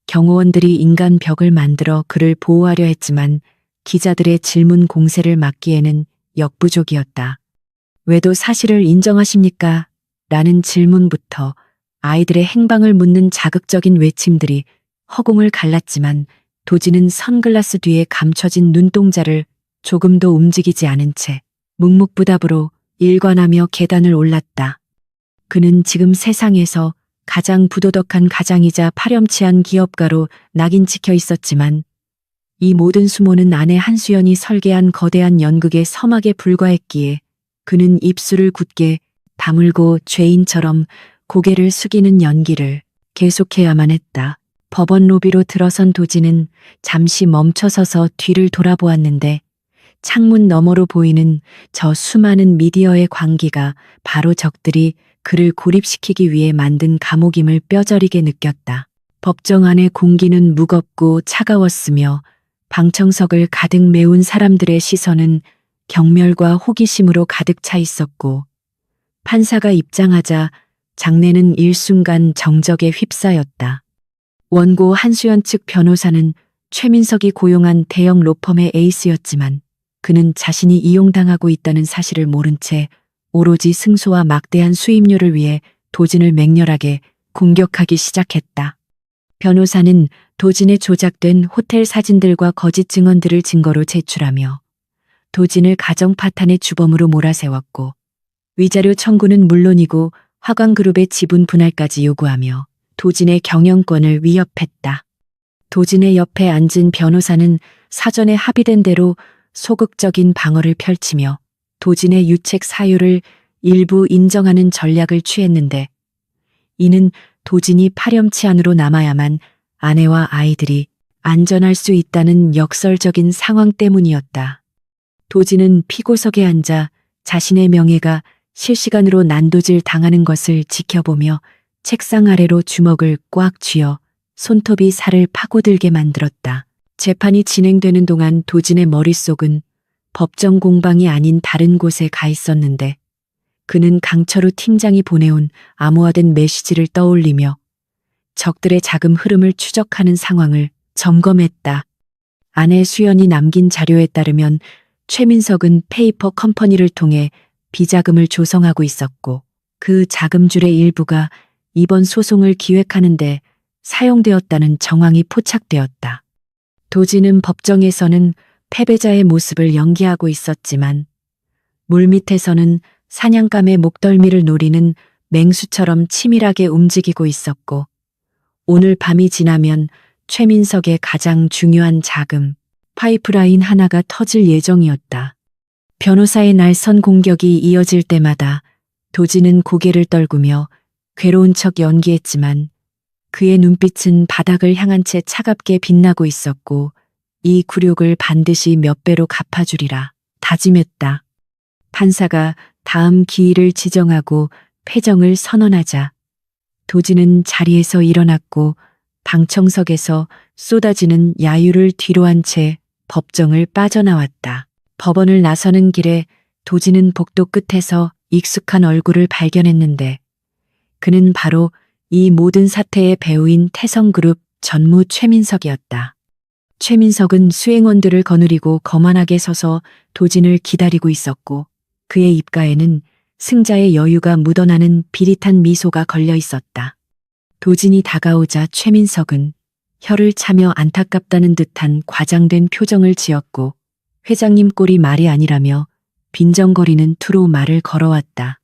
경호원들이 인간 벽을 만들어 그를 보호하려 했지만 기자들의 질문 공세를 막기에는 역부족이었다. 왜도 사실을 인정하십니까? 라는 질문부터 아이들의 행방을 묻는 자극적인 외침들이 허공을 갈랐지만 도지는 선글라스 뒤에 감춰진 눈동자를 조금도 움직이지 않은 채 묵묵부답으로 일관하며 계단을 올랐다. 그는 지금 세상에서 가장 부도덕한 가장이자 파렴치한 기업가로 낙인 찍혀 있었지만 이 모든 수모는 아내 한수연이 설계한 거대한 연극의 서막에 불과했기에 그는 입술을 굳게 다물고 죄인처럼 고개를 숙이는 연기를 계속해야만 했다. 법원 로비로 들어선 도지는 잠시 멈춰서서 뒤를 돌아보았는데 창문 너머로 보이는 저 수많은 미디어의 광기가 바로 적들이 그를 고립시키기 위해 만든 감옥임을 뼈저리게 느꼈다. 법정 안의 공기는 무겁고 차가웠으며 방청석을 가득 메운 사람들의 시선은 경멸과 호기심으로 가득 차 있었고 판사가 입장하자 장내는 일순간 정적에 휩싸였다. 원고 한수연 측 변호사는 최민석이 고용한 대형 로펌의 에이스였지만 그는 자신이 이용당하고 있다는 사실을 모른 채 오로지 승소와 막대한 수임료를 위해 도진을 맹렬하게 공격하기 시작했다. 변호사는 도진의 조작된 호텔 사진들과 거짓 증언들을 증거로 제출하며 도진을 가정 파탄의 주범으로 몰아세웠고 위자료 청구는 물론이고 화광그룹의 지분 분할까지 요구하며 도진의 경영권을 위협했다. 도진의 옆에 앉은 변호사는 사전에 합의된 대로 소극적인 방어를 펼치며 도진의 유책 사유를 일부 인정하는 전략을 취했는데 이는 도진이 파렴치한으로 남아야만 아내와 아이들이 안전할 수 있다는 역설적인 상황 때문이었다. 도진은 피고석에 앉아 자신의 명예가 실시간으로 난도질 당하는 것을 지켜보며 책상 아래로 주먹을 꽉 쥐어 손톱이 살을 파고들게 만들었다. 재판이 진행되는 동안 도진의 머릿속은 법정 공방이 아닌 다른 곳에 가 있었는데 그는 강철우 팀장이 보내온 암호화된 메시지를 떠올리며 적들의 자금 흐름을 추적하는 상황을 점검했다. 아내 수연이 남긴 자료에 따르면 최민석은 페이퍼 컴퍼니를 통해 비자금을 조성하고 있었고 그 자금줄의 일부가 이번 소송을 기획하는 데 사용되었다는 정황이 포착되었다. 도진은 법정에서는 패배자의 모습을 연기하고 있었지만 물밑에서는 사냥감의 목덜미를 노리는 맹수처럼 치밀하게 움직이고 있었고 오늘 밤이 지나면 최민석의 가장 중요한 자금, 파이프라인 하나가 터질 예정이었다. 변호사의 날선 공격이 이어질 때마다 도진은 고개를 떨구며 괴로운 척 연기했지만 그의 눈빛은 바닥을 향한 채 차갑게 빛나고 있었고 이 굴욕을 반드시 몇 배로 갚아주리라 다짐했다. 판사가 다음 기일을 지정하고 패정을 선언하자 도진은 자리에서 일어났고 방청석에서 쏟아지는 야유를 뒤로한 채 법정을 빠져나왔다. 법원을 나서는 길에 도진은 복도 끝에서 익숙한 얼굴을 발견했는데 그는 바로 이 모든 사태의 배우인 태성그룹 전무 최민석이었다. 최민석은 수행원들을 거느리고 거만하게 서서 도진을 기다리고 있었고 그의 입가에는 승자의 여유가 묻어나는 비릿한 미소가 걸려 있었다. 도진이 다가오자 최민석은 혀를 차며 안타깝다는 듯한 과장된 표정을 지었고 회장님 꼴이 말이 아니라며 빈정거리는 투로 말을 걸어왔다.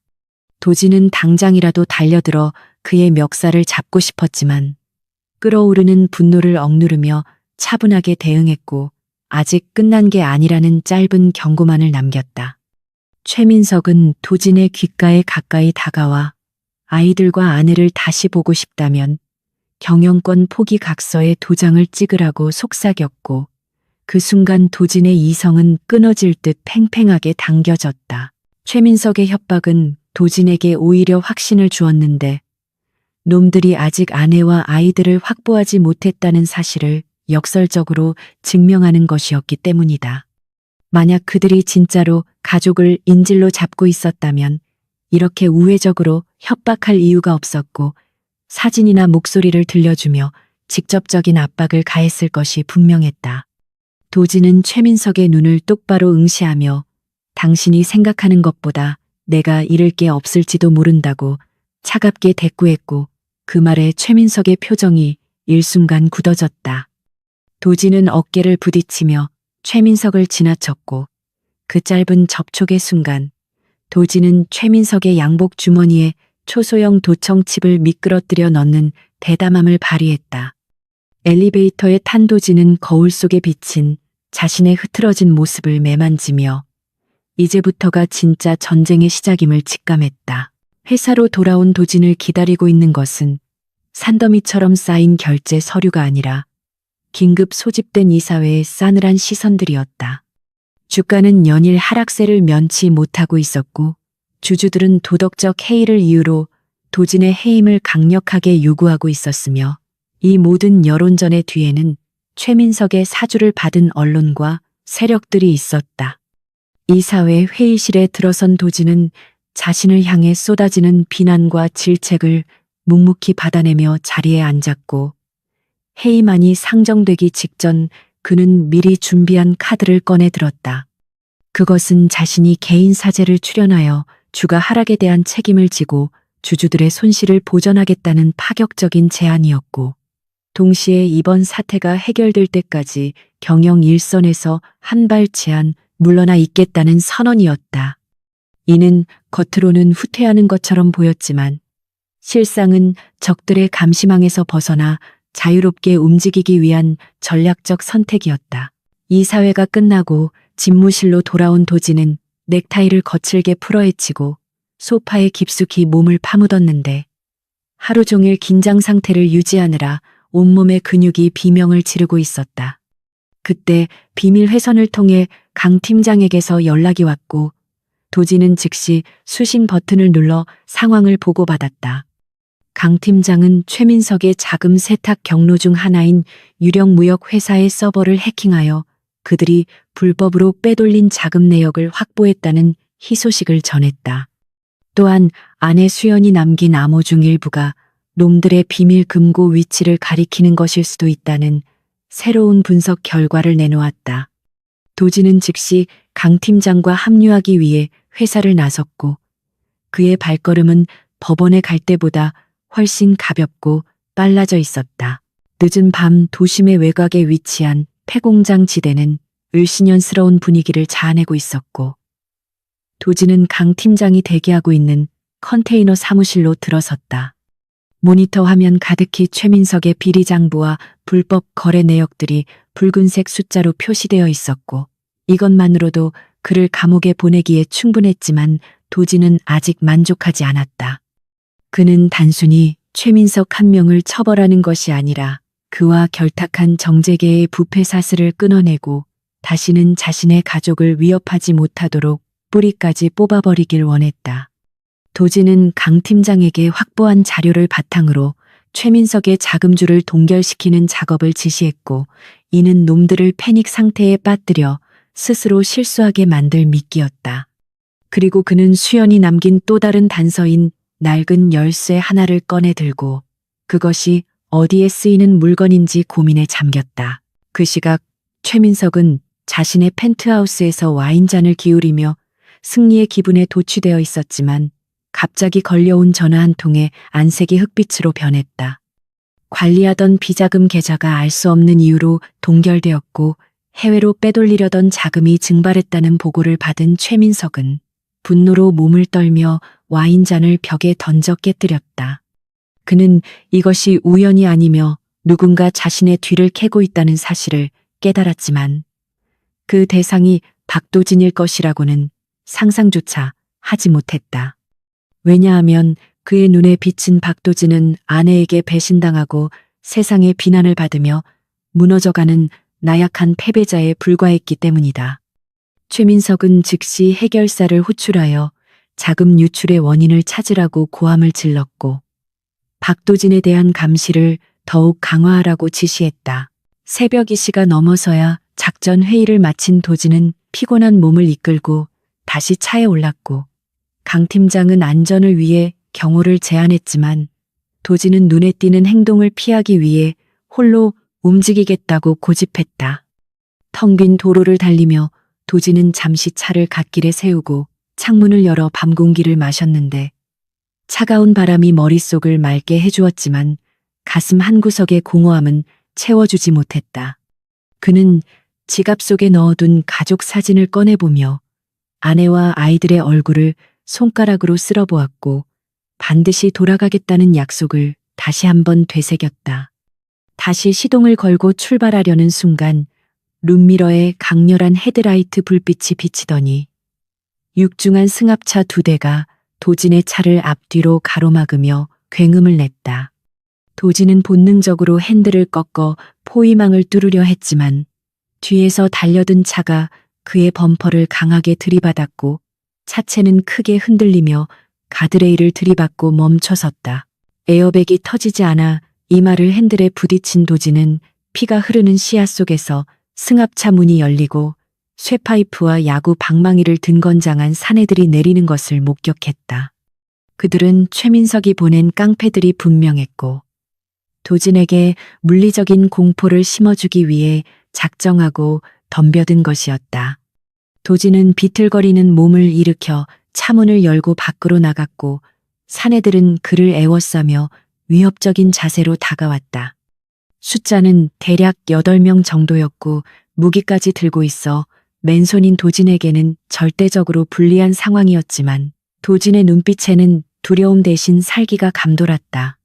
도진은 당장이라도 달려들어 그의 멱살을 잡고 싶었지만 끓어오르는 분노를 억누르며 차분하게 대응했고 아직 끝난 게 아니라는 짧은 경고만을 남겼다. 최민석은 도진의 귓가에 가까이 다가와 아이들과 아내를 다시 보고 싶다면 경영권 포기 각서에 도장을 찍으라고 속삭였고 그 순간 도진의 이성은 끊어질 듯 팽팽하게 당겨졌다. 최민석의 협박은 도진에게 오히려 확신을 주었는데 놈들이 아직 아내와 아이들을 확보하지 못했다는 사실을 역설적으로 증명하는 것이었기 때문이다. 만약 그들이 진짜로 가족을 인질로 잡고 있었다면 이렇게 우회적으로 협박할 이유가 없었고 사진이나 목소리를 들려주며 직접적인 압박을 가했을 것이 분명했다. 도지는 최민석의 눈을 똑바로 응시하며 당신이 생각하는 것보다 내가 잃을 게 없을지도 모른다고 차갑게 대꾸했고 그 말에 최민석의 표정이 일순간 굳어졌다. 도지는 어깨를 부딪히며 최민석을 지나쳤고 그 짧은 접촉의 순간 도지는 최민석의 양복 주머니에 초소형 도청칩을 미끄러뜨려 넣는 대담함을 발휘했다. 엘리베이터에 탄 도지는 거울 속에 비친 자신의 흐트러진 모습을 매만지며 이제부터가 진짜 전쟁의 시작임을 직감했다. 회사로 돌아온 도진을 기다리고 있는 것은 산더미처럼 쌓인 결제 서류가 아니라 긴급 소집된 이사회의 싸늘한 시선들이었다. 주가는 연일 하락세를 면치 못하고 있었고 주주들은 도덕적 해이를 이유로 도진의 해임을 강력하게 요구하고 있었으며 이 모든 여론전의 뒤에는 최민석의 사주를 받은 언론과 세력들이 있었다. 이사회 회의실에 들어선 도진은 자신을 향해 쏟아지는 비난과 질책을 묵묵히 받아내며 자리에 앉았고 해임안이 상정되기 직전 그는 미리 준비한 카드를 꺼내 들었다. 그것은 자신이 개인 사재를 출연하여 주가 하락에 대한 책임을 지고 주주들의 손실을 보전하겠다는 파격적인 제안이었고 동시에 이번 사태가 해결될 때까지 경영 일선에서 한 발 제한 물러나 있겠다는 선언이었다. 이는 겉으로는 후퇴하는 것처럼 보였지만 실상은 적들의 감시망에서 벗어나 자유롭게 움직이기 위한 전략적 선택이었다. 이사회가 끝나고 집무실로 돌아온 도지는 넥타이를 거칠게 풀어헤치고 소파에 깊숙이 몸을 파묻었는데 하루 종일 긴장 상태를 유지하느라 온몸의 근육이 비명을 지르고 있었다. 그때 비밀 회선을 통해 강 팀장에게서 연락이 왔고 도지는 즉시 수신 버튼을 눌러 상황을 보고받았다. 강 팀장은 최민석의 자금 세탁 경로 중 하나인 유령 무역 회사의 서버를 해킹하여 그들이 불법으로 빼돌린 자금 내역을 확보했다는 희소식을 전했다. 또한 아내 수연이 남긴 암호 중 일부가 놈들의 비밀 금고 위치를 가리키는 것일 수도 있다는 새로운 분석 결과를 내놓았다. 도지는 즉시 강 팀장과 합류하기 위해 회사를 나섰고 그의 발걸음은 법원에 갈 때보다 훨씬 가볍고 빨라져 있었다. 늦은 밤 도심의 외곽에 위치한 폐공장 지대는 을씨년스러운 분위기를 자아내고 있었고 도지는 강 팀장이 대기하고 있는 컨테이너 사무실로 들어섰다. 모니터 화면 가득히 최민석의 비리장부와 불법 거래 내역들이 붉은색 숫자로 표시되어 있었고 이것만으로도 그를 감옥에 보내기에 충분했지만 도지는 아직 만족하지 않았다. 그는 단순히 최민석 한 명을 처벌하는 것이 아니라 그와 결탁한 정재계의 부패 사슬을 끊어내고 다시는 자신의 가족을 위협하지 못하도록 뿌리까지 뽑아버리길 원했다. 도지는 강 팀장에게 확보한 자료를 바탕으로 최민석의 자금주를 동결시키는 작업을 지시했고 이는 놈들을 패닉 상태에 빠뜨려 스스로 실수하게 만들 미끼였다. 그리고 그는 수연이 남긴 또 다른 단서인 낡은 열쇠 하나를 꺼내 들고 그것이 어디에 쓰이는 물건인지 고민에 잠겼다. 그 시각 최민석은 자신의 펜트하우스에서 와인잔을 기울이며 승리의 기분에 도취되어 있었지만 갑자기 걸려온 전화 한 통에 안색이 흑빛으로 변했다. 관리하던 비자금 계좌가 알 수 없는 이유로 동결되었고 해외로 빼돌리려던 자금이 증발했다는 보고를 받은 최민석은 분노로 몸을 떨며 와인잔을 벽에 던져 깨뜨렸다. 그는 이것이 우연이 아니며 누군가 자신의 뒤를 캐고 있다는 사실을 깨달았지만 그 대상이 박도진일 것이라고는 상상조차 하지 못했다. 왜냐하면 그의 눈에 비친 박도진은 아내에게 배신당하고 세상의 비난을 받으며 무너져가는 나약한 패배자에 불과했기 때문이다. 최민석은 즉시 해결사를 호출하여 자금 유출의 원인을 찾으라고 고함을 질렀고 박도진에 대한 감시를 더욱 강화하라고 지시했다. 새벽 2시가 넘어서야 작전 회의를 마친 도진은 피곤한 몸을 이끌고 다시 차에 올랐고 강 팀장은 안전을 위해 경호를 제안했지만 도지는 눈에 띄는 행동을 피하기 위해 홀로 움직이겠다고 고집했다. 텅 빈 도로를 달리며 도진은 잠시 차를 갓길에 세우고 창문을 열어 밤 공기를 마셨는데 차가운 바람이 머릿속을 맑게 해주었지만 가슴 한구석의 공허함은 채워주지 못했다. 그는 지갑 속에 넣어둔 가족 사진을 꺼내보며 아내와 아이들의 얼굴을 손가락으로 쓸어보았고 반드시 돌아가겠다는 약속을 다시 한번 되새겼다. 다시 시동을 걸고 출발하려는 순간 룸미러에 강렬한 헤드라이트 불빛이 비치더니 육중한 승합차 2대가 도진의 차를 앞뒤로 가로막으며 굉음을 냈다. 도진은 본능적으로 핸들을 꺾어 포위망을 뚫으려 했지만 뒤에서 달려든 차가 그의 범퍼를 강하게 들이받았고 차체는 크게 흔들리며 가드레일을 들이받고 멈춰섰다. 에어백이 터지지 않아 이마를 핸들에 부딪힌 도진은 피가 흐르는 시야 속에서 승합차 문이 열리고 쇠파이프와 야구 방망이를 등건장한 사내들이 내리는 것을 목격했다. 그들은 최민석이 보낸 깡패들이 분명했고 도진에게 물리적인 공포를 심어주기 위해 작정하고 덤벼든 것이었다. 도진은 비틀거리는 몸을 일으켜 차문을 열고 밖으로 나갔고 사내들은 그를 애워싸며 위협적인 자세로 다가왔다. 숫자는 대략 8명 정도였고 무기까지 들고 있어 맨손인 도진에게는 절대적으로 불리한 상황이었지만 도진의 눈빛에는 두려움 대신 살기가 감돌았다.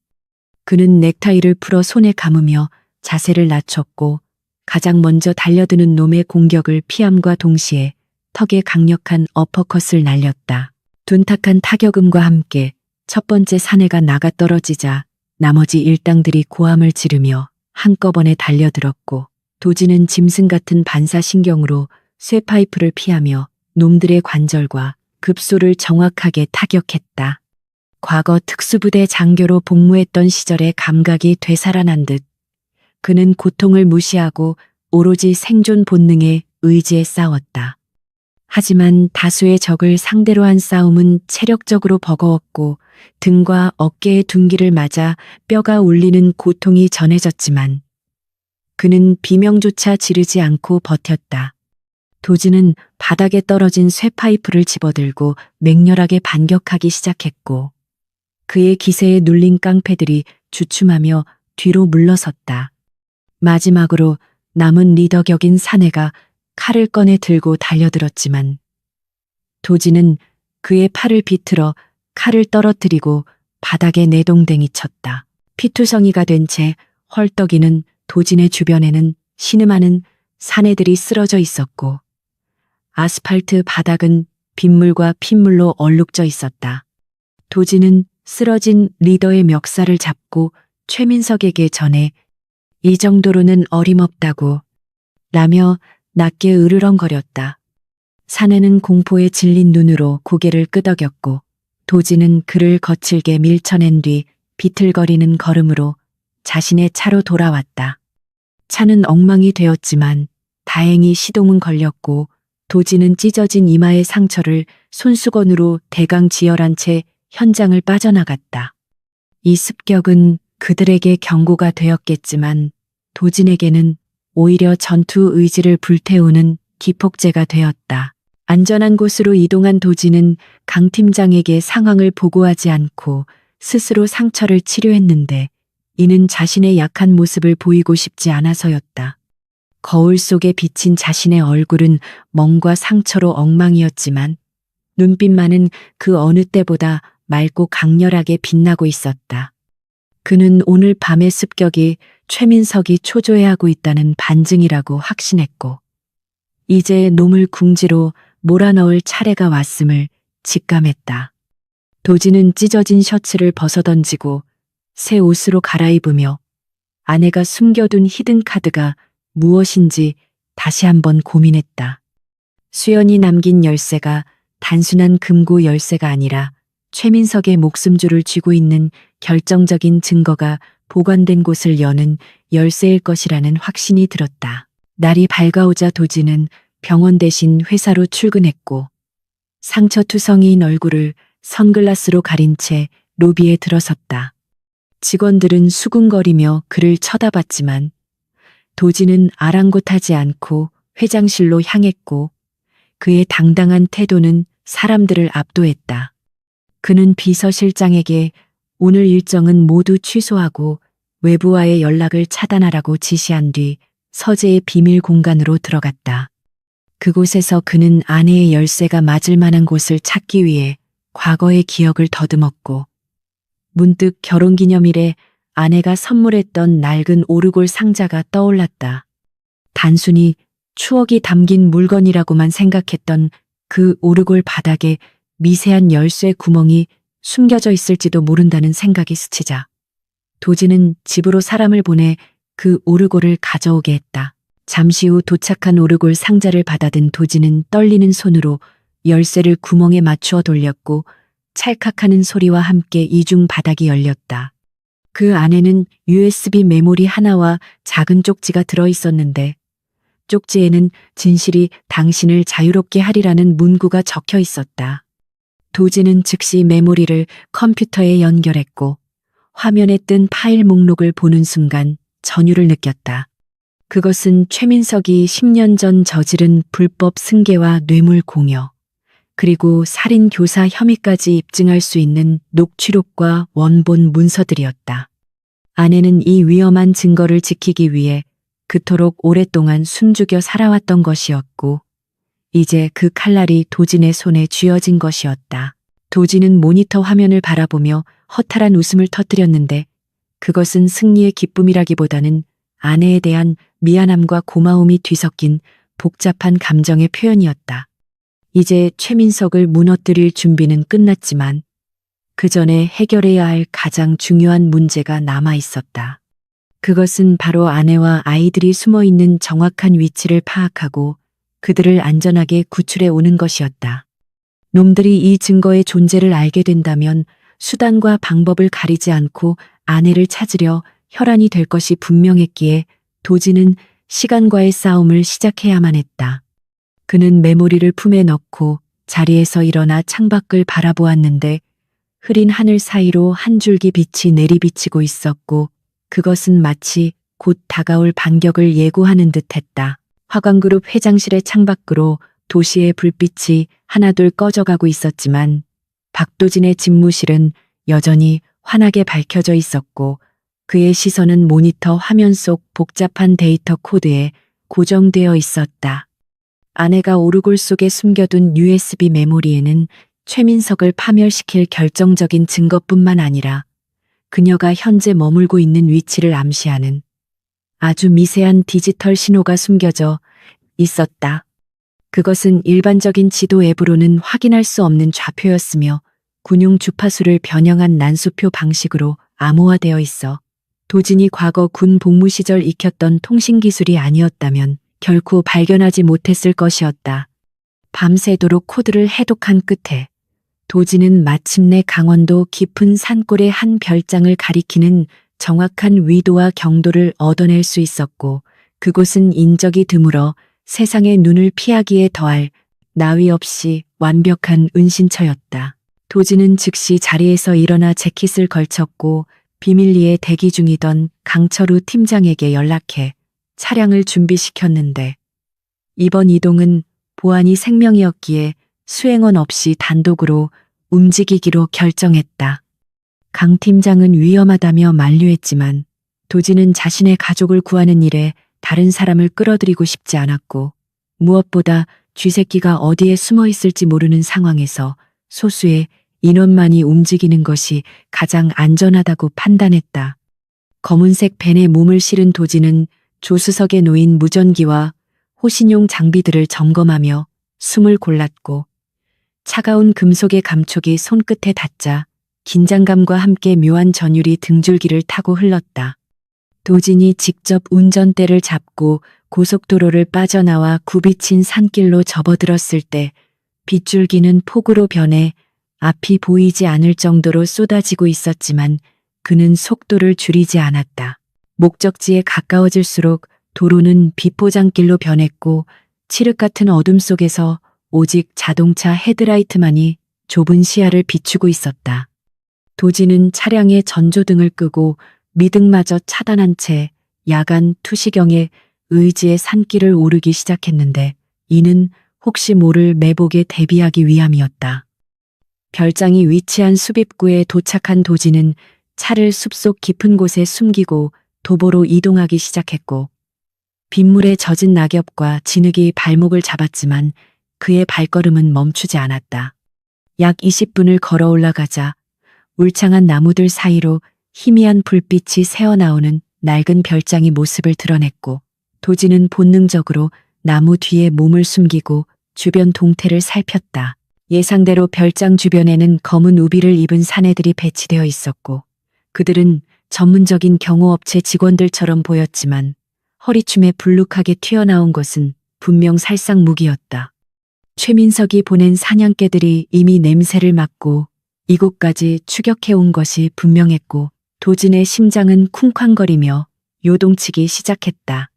그는 넥타이를 풀어 손에 감으며 자세를 낮췄고 가장 먼저 달려드는 놈의 공격을 피함과 동시에 턱에 강력한 어퍼컷을 날렸다. 둔탁한 타격음과 함께 첫 번째 사내가 나가 떨어지자 나머지 일당들이 고함을 지르며 한꺼번에 달려들었고 도진은 짐승 같은 반사신경으로 쇠파이프를 피하며 놈들의 관절과 급소를 정확하게 타격했다. 과거 특수부대 장교로 복무했던 시절의 감각이 되살아난 듯 그는 고통을 무시하고 오로지 생존 본능에 의지해 싸웠다. 하지만 다수의 적을 상대로 한 싸움은 체력적으로 버거웠고 등과 어깨의 둔기를 맞아 뼈가 울리는 고통이 전해졌지만 그는 비명조차 지르지 않고 버텼다. 도진은 바닥에 떨어진 쇠파이프를 집어들고 맹렬하게 반격하기 시작했고 그의 기세에 눌린 깡패들이 주춤하며 뒤로 물러섰다. 마지막으로 남은 리더 격인 사내가 칼을 꺼내 들고 달려들었지만 도진은 그의 팔을 비틀어 칼을 떨어뜨리고 바닥에 내동댕이 쳤다. 피투성이가 된 채 헐떡이는 도진의 주변에는 신음하는 사내들이 쓰러져 있었고 아스팔트 바닥은 빗물과 핏물로 얼룩져 있었다. 도진은 쓰러진 리더의 멱살을 잡고 최민석에게 전해 이 정도로는 어림없다고 라며 낮게 으르렁거렸다. 사내는 공포에 질린 눈으로 고개를 끄덕였고 도진은 그를 거칠게 밀쳐낸 뒤 비틀거리는 걸음으로 자신의 차로 돌아왔다. 차는 엉망이 되었지만 다행히 시동은 걸렸고 도진은 찢어진 이마의 상처를 손수건으로 대강 지혈한 채 현장을 빠져나갔다. 이 습격은 그들에게 경고가 되었겠지만 도진에게는 오히려 전투 의지를 불태우는 기폭제가 되었다. 안전한 곳으로 이동한 도진은 강 팀장에게 상황을 보고하지 않고 스스로 상처를 치료했는데 이는 자신의 약한 모습을 보이고 싶지 않아서였다. 거울 속에 비친 자신의 얼굴은 멍과 상처로 엉망이었지만 눈빛만은 그 어느 때보다 맑고 강렬하게 빛나고 있었다. 그는 오늘 밤의 습격이 최민석이 초조해하고 있다는 반증이라고 확신했고 이제 놈을 궁지로 몰아넣을 차례가 왔음을 직감했다. 도진은 찢어진 셔츠를 벗어던지고 새 옷으로 갈아입으며 아내가 숨겨둔 히든카드가 무엇인지 다시 한번 고민했다. 수연이 남긴 열쇠가 단순한 금고 열쇠가 아니라 최민석의 목숨줄을 쥐고 있는 결정적인 증거가 보관된 곳을 여는 열쇠일 것이라는 확신이 들었다. 날이 밝아오자 도진은 병원 대신 회사로 출근했고 상처투성이인 얼굴을 선글라스로 가린 채 로비에 들어섰다. 직원들은 수군거리며 그를 쳐다봤지만 도지는 아랑곳하지 않고 회장실로 향했고 그의 당당한 태도는 사람들을 압도했다. 그는 비서실장에게 오늘 일정은 모두 취소하고 외부와의 연락을 차단하라고 지시한 뒤 서재의 비밀 공간으로 들어갔다. 그곳에서 그는 아내의 열쇠가 맞을 만한 곳을 찾기 위해 과거의 기억을 더듬었고 문득 결혼기념일에 아내가 선물했던 낡은 오르골 상자가 떠올랐다. 단순히 추억이 담긴 물건이라고만 생각했던 그 오르골 바닥에 미세한 열쇠 구멍이 숨겨져 있을지도 모른다는 생각이 스치자 도지는 집으로 사람을 보내 그 오르골을 가져오게 했다. 잠시 후 도착한 오르골 상자를 받아든 도지는 떨리는 손으로 열쇠를 구멍에 맞추어 돌렸고 찰칵하는 소리와 함께 이중 바닥이 열렸다. 그 안에는 USB 메모리 하나와 작은 쪽지가 들어 있었는데 쪽지에는 진실이 당신을 자유롭게 하리라는 문구가 적혀 있었다. 도지는 즉시 메모리를 컴퓨터에 연결했고 화면에 뜬 파일 목록을 보는 순간 전율을 느꼈다. 그것은 최민석이 10년 전 저지른 불법 승계와 뇌물 공여, 그리고 살인 교사 혐의까지 입증할 수 있는 녹취록과 원본 문서들이었다. 아내는 이 위험한 증거를 지키기 위해 그토록 오랫동안 숨죽여 살아왔던 것이었고, 이제 그 칼날이 도진의 손에 쥐어진 것이었다. 도진은 모니터 화면을 바라보며 허탈한 웃음을 터뜨렸는데 그것은 승리의 기쁨이라기보다는 아내에 대한 미안함과 고마움이 뒤섞인 복잡한 감정의 표현이었다. 이제 최민석을 무너뜨릴 준비는 끝났지만 그 전에 해결해야 할 가장 중요한 문제가 남아 있었다. 그것은 바로 아내와 아이들이 숨어 있는 정확한 위치를 파악하고 그들을 안전하게 구출해 오는 것이었다. 놈들이 이 증거의 존재를 알게 된다면 수단과 방법을 가리지 않고 아내를 찾으려 혈안이 될 것이 분명했기에 도지는 시간과의 싸움을 시작해야만 했다. 그는 메모리를 품에 넣고 자리에서 일어나 창밖을 바라보았는데 흐린 하늘 사이로 한 줄기 빛이 내리비치고 있었고 그것은 마치 곧 다가올 반격을 예고하는 듯했다. 화광그룹 회장실의 창밖으로 도시의 불빛이 하나둘 꺼져가고 있었지만 박도진의 집무실은 여전히 환하게 밝혀져 있었고 그의 시선은 모니터 화면 속 복잡한 데이터 코드에 고정되어 있었다. 아내가 오르골 속에 숨겨둔 USB 메모리에는 최민석을 파멸시킬 결정적인 증거뿐만 아니라 그녀가 현재 머물고 있는 위치를 암시하는 아주 미세한 디지털 신호가 숨겨져 있었다. 그것은 일반적인 지도 앱으로는 확인할 수 없는 좌표였으며 군용 주파수를 변형한 난수표 방식으로 암호화되어 있어 도진이 과거 군 복무 시절 익혔던 통신기술이 아니었다면 결코 발견하지 못했을 것이었다. 밤새도록 코드를 해독한 끝에 도진은 마침내 강원도 깊은 산골의 한 별장을 가리키는 정확한 위도와 경도를 얻어낼 수 있었고 그곳은 인적이 드물어 세상의 눈을 피하기에 더할 나위 없이 완벽한 은신처였다. 도진은 즉시 자리에서 일어나 재킷을 걸쳤고 비밀리에 대기 중이던 강철우 팀장에게 연락해 차량을 준비시켰는데 이번 이동은 보안이 생명이었기에 수행원 없이 단독으로 움직이기로 결정했다. 강 팀장은 위험하다며 만류했지만 도진은 자신의 가족을 구하는 일에 다른 사람을 끌어들이고 싶지 않았고 무엇보다 쥐새끼가 어디에 숨어 있을지 모르는 상황에서 소수의 인원만이 움직이는 것이 가장 안전하다고 판단했다. 검은색 벤에 몸을 실은 도진은 조수석에 놓인 무전기와 호신용 장비들을 점검하며 숨을 골랐고 차가운 금속의 감촉이 손끝에 닿자 긴장감과 함께 묘한 전율이 등줄기를 타고 흘렀다. 도진이 직접 운전대를 잡고 고속도로를 빠져나와 굽이친 산길로 접어들었을 때 빗줄기는 폭우로 변해 앞이 보이지 않을 정도로 쏟아지고 있었지만 그는 속도를 줄이지 않았다. 목적지에 가까워질수록 도로는 비포장길로 변했고 칠흑 같은 어둠 속에서 오직 자동차 헤드라이트만이 좁은 시야를 비추고 있었다. 도지는 차량의 전조등을 끄고 미등마저 차단한 채 야간 투시경에 의지의 산길을 오르기 시작했는데 이는 혹시 모를 매복에 대비하기 위함이었다. 별장이 위치한 숲입구에 도착한 도지는 차를 숲속 깊은 곳에 숨기고 도보로 이동하기 시작했고 빗물에 젖은 낙엽과 진흙이 발목을 잡았지만 그의 발걸음은 멈추지 않았다. 약 20분을 걸어 올라가자 울창한 나무들 사이로 희미한 불빛이 새어나오는 낡은 별장이 모습을 드러냈고 도지는 본능적으로 나무 뒤에 몸을 숨기고 주변 동태를 살폈다. 예상대로 별장 주변에는 검은 우비를 입은 사내들이 배치되어 있었고 그들은 전문적인 경호업체 직원들처럼 보였지만 허리춤에 불룩하게 튀어나온 것은 분명 살상 무기였다. 최민석이 보낸 사냥개들이 이미 냄새를 맡고 이곳까지 추격해온 것이 분명했고 도진의 심장은 쿵쾅거리며 요동치기 시작했다.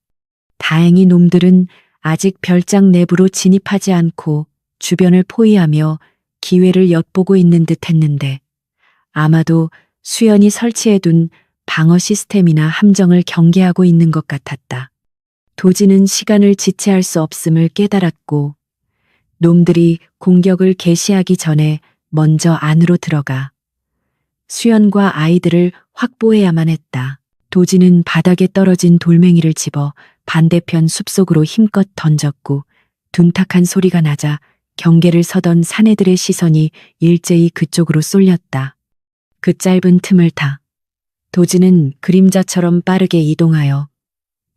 다행히 놈들은 아직 별장 내부로 진입하지 않고 주변을 포위하며 기회를 엿보고 있는 듯 했는데 아마도 수연이 설치해둔 방어 시스템이나 함정을 경계하고 있는 것 같았다. 도지는 시간을 지체할 수 없음을 깨달았고 놈들이 공격을 개시하기 전에 먼저 안으로 들어가 수연과 아이들을 확보해야만 했다. 도지는 바닥에 떨어진 돌멩이를 집어 반대편 숲속으로 힘껏 던졌고 둔탁한 소리가 나자 경계를 서던 사내들의 시선이 일제히 그쪽으로 쏠렸다. 그 짧은 틈을 타 도지는 그림자처럼 빠르게 이동하여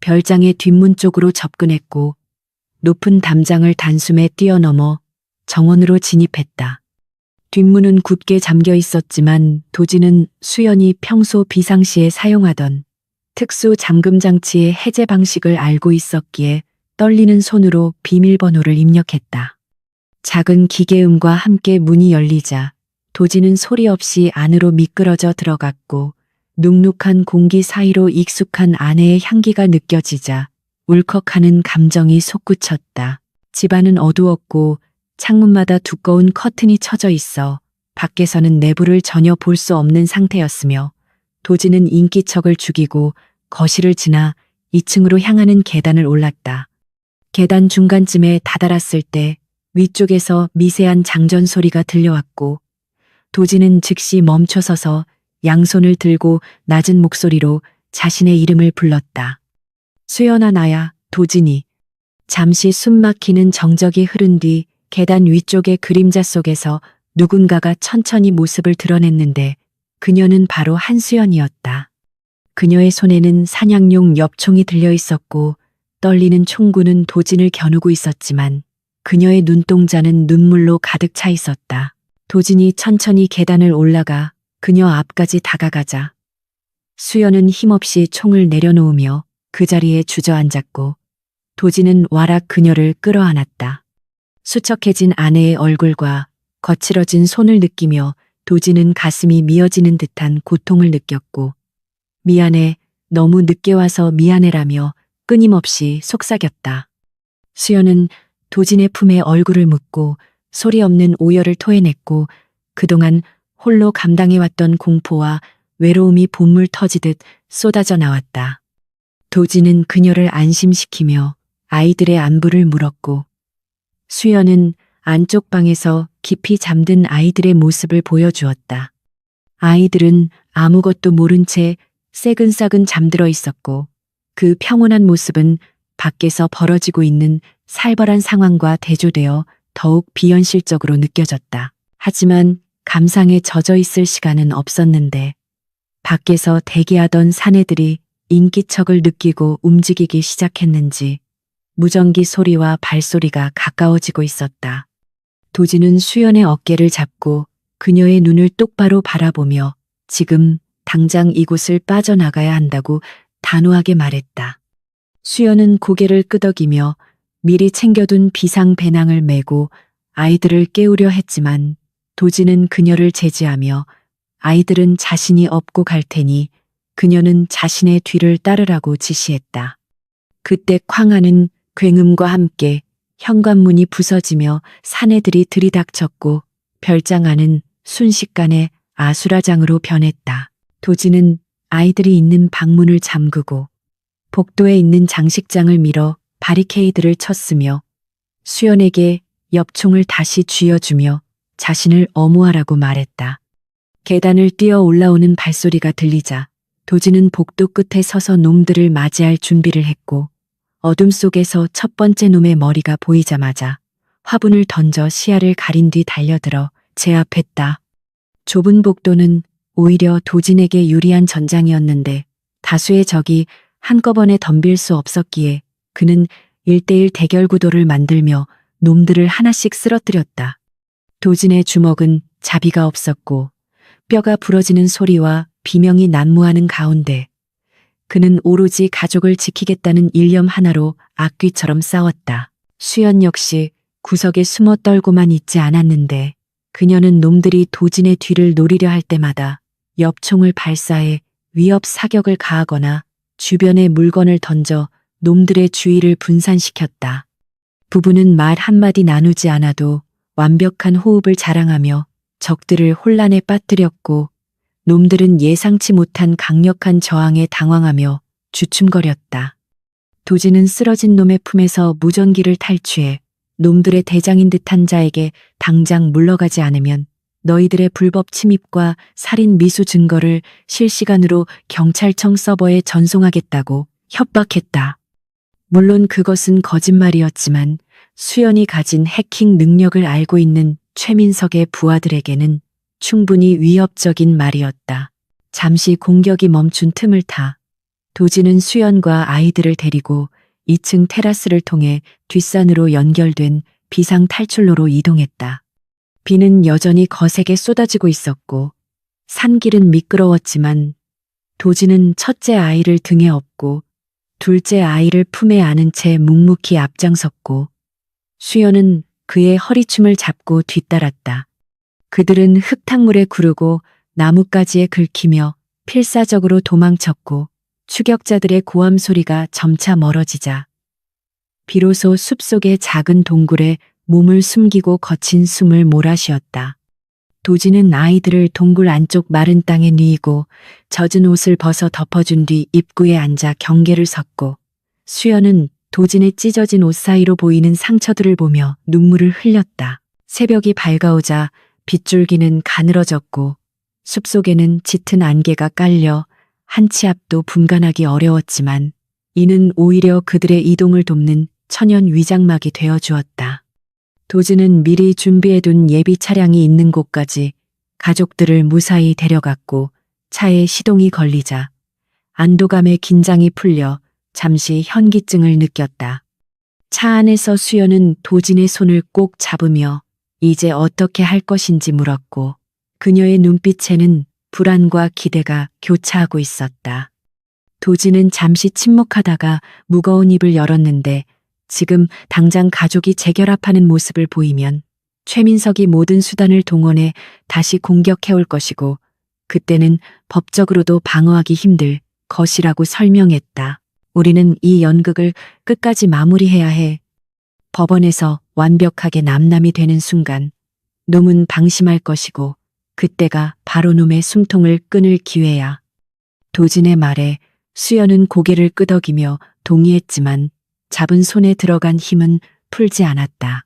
별장의 뒷문 쪽으로 접근했고 높은 담장을 단숨에 뛰어넘어 정원으로 진입했다. 뒷문은 굳게 잠겨 있었지만 도지는 수연이 평소 비상시에 사용하던 특수 잠금 장치의 해제 방식을 알고 있었기에 떨리는 손으로 비밀번호를 입력했다. 작은 기계음과 함께 문이 열리자 도지는 소리 없이 안으로 미끄러져 들어갔고 눅눅한 공기 사이로 익숙한 아내의 향기가 느껴지자 울컥하는 감정이 솟구쳤다. 집안은 어두웠고 창문마다 두꺼운 커튼이 쳐져 있어 밖에서는 내부를 전혀 볼 수 없는 상태였으며 도지는 인기척을 죽이고 거실을 지나 2층으로 향하는 계단을 올랐다. 계단 중간쯤에 다다랐을 때 위쪽에서 미세한 장전 소리가 들려왔고 도지는 즉시 멈춰서서 양손을 들고 낮은 목소리로 자신의 이름을 불렀다. 수연아 나야, 도진이. 잠시 숨 막히는 정적이 흐른 뒤 계단 위쪽의 그림자 속에서 누군가가 천천히 모습을 드러냈는데 그녀는 바로 한수연이었다. 그녀의 손에는 사냥용 엽총이 들려 있었고 떨리는 총구는 도진을 겨누고 있었지만 그녀의 눈동자는 눈물로 가득 차 있었다. 도진이 천천히 계단을 올라가 그녀 앞까지 다가가자 수연은 힘없이 총을 내려놓으며 그 자리에 주저앉았고 도진은 와락 그녀를 끌어안았다. 수척해진 아내의 얼굴과 거칠어진 손을 느끼며 도진은 가슴이 미어지는 듯한 고통을 느꼈고 미안해, 너무 늦게 와서 미안해라며 끊임없이 속삭였다. 수연은 도진의 품에 얼굴을 묻고 소리 없는 오열을 토해냈고 그동안 홀로 감당해왔던 공포와 외로움이 본물 터지듯 쏟아져 나왔다. 도진은 그녀를 안심시키며 아이들의 안부를 물었고 수연은 안쪽 방에서 깊이 잠든 아이들의 모습을 보여주었다. 아이들은 아무것도 모른 채 새근싸근 잠들어 있었고 그 평온한 모습은 밖에서 벌어지고 있는 살벌한 상황과 대조되어 더욱 비현실적으로 느껴졌다. 하지만 감상에 젖어 있을 시간은 없었는데 밖에서 대기하던 사내들이 인기척을 느끼고 움직이기 시작했는지 무전기 소리와 발소리가 가까워지고 있었다. 도지는 수연의 어깨를 잡고 그녀의 눈을 똑바로 바라보며 지금 당장 이곳을 빠져나가야 한다고 단호하게 말했다. 수연은 고개를 끄덕이며 미리 챙겨둔 비상 배낭을 메고 아이들을 깨우려 했지만 도지는 그녀를 제지하며 아이들은 자신이 업고 갈 테니 그녀는 자신의 뒤를 따르라고 지시했다. 그때 쾅 하는 굉음과 함께 현관문이 부서지며 사내들이 들이닥쳤고 별장 안은 순식간에 아수라장으로 변했다. 도진은 아이들이 있는 방문을 잠그고 복도에 있는 장식장을 밀어 바리케이드를 쳤으며 수연에게 엽총을 다시 쥐어주며 자신을 어무하라고 말했다. 계단을 뛰어 올라오는 발소리가 들리자 도진은 복도 끝에 서서 놈들을 맞이할 준비를 했고 어둠 속에서 첫 번째 놈의 머리가 보이자마자 화분을 던져 시야를 가린 뒤 달려들어 제압했다. 좁은 복도는 오히려 도진에게 유리한 전장이었는데 다수의 적이 한꺼번에 덤빌 수 없었기에 그는 1대1 대결 구도를 만들며 놈들을 하나씩 쓰러뜨렸다. 도진의 주먹은 자비가 없었고 뼈가 부러지는 소리와 비명이 난무하는 가운데 그는 오로지 가족을 지키겠다는 일념 하나로 악귀처럼 싸웠다. 수연 역시 구석에 숨어 떨고만 있지 않았는데 그녀는 놈들이 도진의 뒤를 노리려 할 때마다 엽총을 발사해 위협 사격을 가하거나 주변에 물건을 던져 놈들의 주의를 분산시켰다. 부부는 말 한마디 나누지 않아도 완벽한 호흡을 자랑하며 적들을 혼란에 빠뜨렸고 놈들은 예상치 못한 강력한 저항에 당황하며 주춤거렸다. 도진은 쓰러진 놈의 품에서 무전기를 탈취해 놈들의 대장인 듯한 자에게 당장 물러가지 않으면 너희들의 불법 침입과 살인 미수 증거를 실시간으로 경찰청 서버에 전송하겠다고 협박했다. 물론 그것은 거짓말이었지만 수연이 가진 해킹 능력을 알고 있는 최민석의 부하들에게는 충분히 위협적인 말이었다. 잠시 공격이 멈춘 틈을 타 도진은 수연과 아이들을 데리고 2층 테라스를 통해 뒷산으로 연결된 비상 탈출로로 이동했다. 비는 여전히 거세게 쏟아지고 있었고 산길은 미끄러웠지만 도진은 첫째 아이를 등에 업고 둘째 아이를 품에 안은 채 묵묵히 앞장섰고 수연은 그의 허리춤을 잡고 뒤따랐다. 그들은 흙탕물에 구르고 나뭇가지에 긁히며 필사적으로 도망쳤고 추격자들의 고함 소리가 점차 멀어지자 비로소 숲속의 작은 동굴에 몸을 숨기고 거친 숨을 몰아쉬었다. 도진은 아이들을 동굴 안쪽 마른 땅에 누이고 젖은 옷을 벗어 덮어준 뒤 입구에 앉아 경계를 섰고 수연은 도진의 찢어진 옷 사이로 보이는 상처들을 보며 눈물을 흘렸다. 새벽이 밝아오자 빗줄기는 가늘어졌고 숲속에는 짙은 안개가 깔려 한 치 앞도 분간하기 어려웠지만 이는 오히려 그들의 이동을 돕는 천연 위장막이 되어주었다. 도진은 미리 준비해둔 예비 차량이 있는 곳까지 가족들을 무사히 데려갔고 차에 시동이 걸리자 안도감에 긴장이 풀려 잠시 현기증을 느꼈다. 차 안에서 수연은 도진의 손을 꼭 잡으며 이제 어떻게 할 것인지 물었고 그녀의 눈빛에는 불안과 기대가 교차하고 있었다. 도진은 잠시 침묵하다가 무거운 입을 열었는데 지금 당장 가족이 재결합하는 모습을 보이면 최민석이 모든 수단을 동원해 다시 공격해올 것이고 그때는 법적으로도 방어하기 힘들 것이라고 설명했다. 우리는 이 연극을 끝까지 마무리해야 해. 법원에서 완벽하게 남남이 되는 순간 놈은 방심할 것이고 그때가 바로 놈의 숨통을 끊을 기회야. 도진의 말에 수연은 고개를 끄덕이며 동의했지만 잡은 손에 들어간 힘은 풀지 않았다.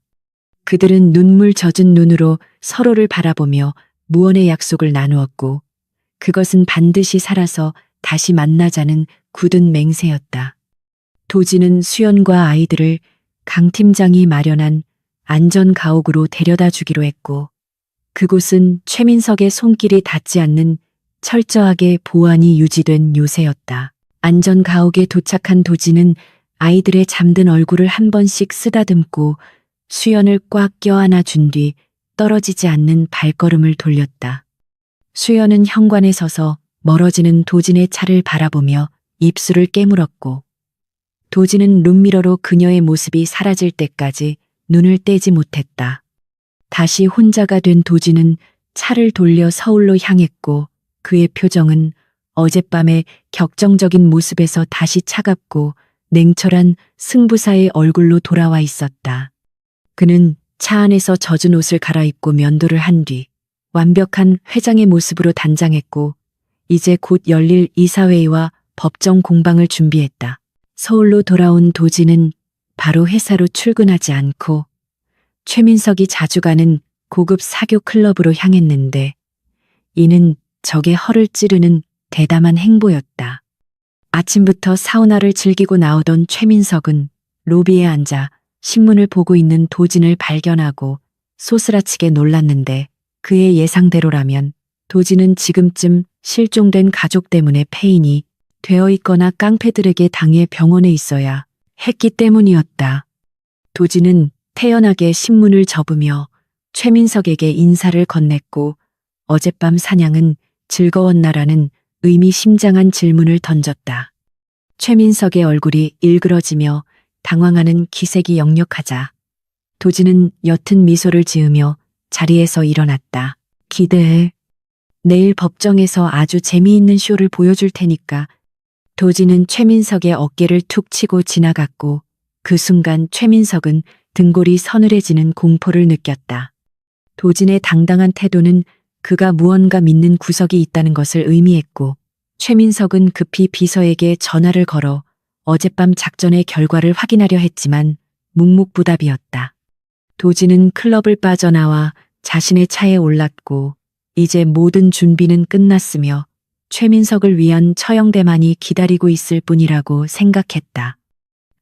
그들은 눈물 젖은 눈으로 서로를 바라보며 무언의 약속을 나누었고 그것은 반드시 살아서 다시 만나자는 굳은 맹세였다. 도진은 수연과 아이들을 강 팀장이 마련한 안전 가옥으로 데려다 주기로 했고 그곳은 최민석의 손길이 닿지 않는 철저하게 보안이 유지된 요새였다. 안전 가옥에 도착한 도진은 아이들의 잠든 얼굴을 한 번씩 쓰다듬고 수연을 꽉 껴안아 준 뒤 떨어지지 않는 발걸음을 돌렸다. 수연은 현관에 서서 멀어지는 도진의 차를 바라보며 입술을 깨물었고 도진은 룸미러로 그녀의 모습이 사라질 때까지 눈을 떼지 못했다. 다시 혼자가 된 도진은 차를 돌려 서울로 향했고 그의 표정은 어젯밤의 격정적인 모습에서 다시 차갑고 냉철한 승부사의 얼굴로 돌아와 있었다. 그는 차 안에서 젖은 옷을 갈아입고 면도를 한 뒤 완벽한 회장의 모습으로 단장했고 이제 곧 열릴 이사회의와 법정 공방을 준비했다. 서울로 돌아온 도진은 바로 회사로 출근하지 않고 최민석이 자주 가는 고급 사교 클럽으로 향했는데 이는 적의 허를 찌르는 대담한 행보였다. 아침부터 사우나를 즐기고 나오던 최민석은 로비에 앉아 신문을 보고 있는 도진을 발견하고 소스라치게 놀랐는데 그의 예상대로라면 도진은 지금쯤 실종된 가족 때문에 폐인이 되어 있거나 깡패들에게 당해 병원에 있어야 했기 때문이었다. 도진은 태연하게 신문을 접으며 최민석에게 인사를 건넸고 어젯밤 사냥은 즐거웠나라는 의미심장한 질문을 던졌다. 최민석의 얼굴이 일그러지며 당황하는 기색이 역력하자 도진은 옅은 미소를 지으며 자리에서 일어났다. 기대해. 내일 법정에서 아주 재미있는 쇼를 보여줄 테니까. 도진은 최민석의 어깨를 툭 치고 지나갔고 그 순간 최민석은 등골이 서늘해지는 공포를 느꼈다. 도진의 당당한 태도는 그가 무언가 믿는 구석이 있다는 것을 의미했고 최민석은 급히 비서에게 전화를 걸어 어젯밤 작전의 결과를 확인하려 했지만 묵묵부답이었다. 도진은 클럽을 빠져나와 자신의 차에 올랐고 이제 모든 준비는 끝났으며 최민석을 위한 처형대만이 기다리고 있을 뿐이라고 생각했다.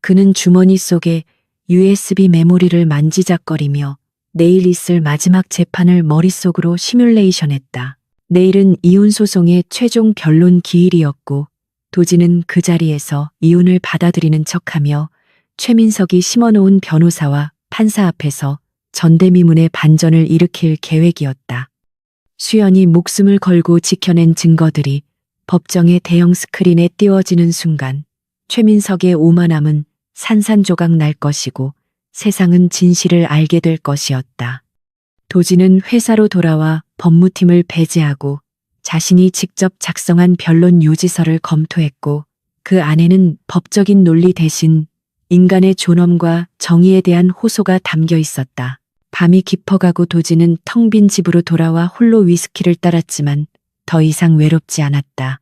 그는 주머니 속에 USB 메모리를 만지작거리며 내일 있을 마지막 재판을 머릿속으로 시뮬레이션했다. 내일은 이혼 소송의 최종 변론 기일이었고 도진은 그 자리에서 이혼을 받아들이는 척하며 최민석이 심어놓은 변호사와 판사 앞에서 전대미문의 반전을 일으킬 계획이었다. 수연이 목숨을 걸고 지켜낸 증거들이 법정의 대형 스크린에 띄워지는 순간 최민석의 오만함은 산산조각 날 것이고 세상은 진실을 알게 될 것이었다. 도진은 회사로 돌아와 법무팀을 배제하고 자신이 직접 작성한 변론 요지서를 검토했고 그 안에는 법적인 논리 대신 인간의 존엄과 정의에 대한 호소가 담겨 있었다. 밤이 깊어가고 도진은 텅 빈 집으로 돌아와 홀로 위스키를 따랐지만 더 이상 외롭지 않았다.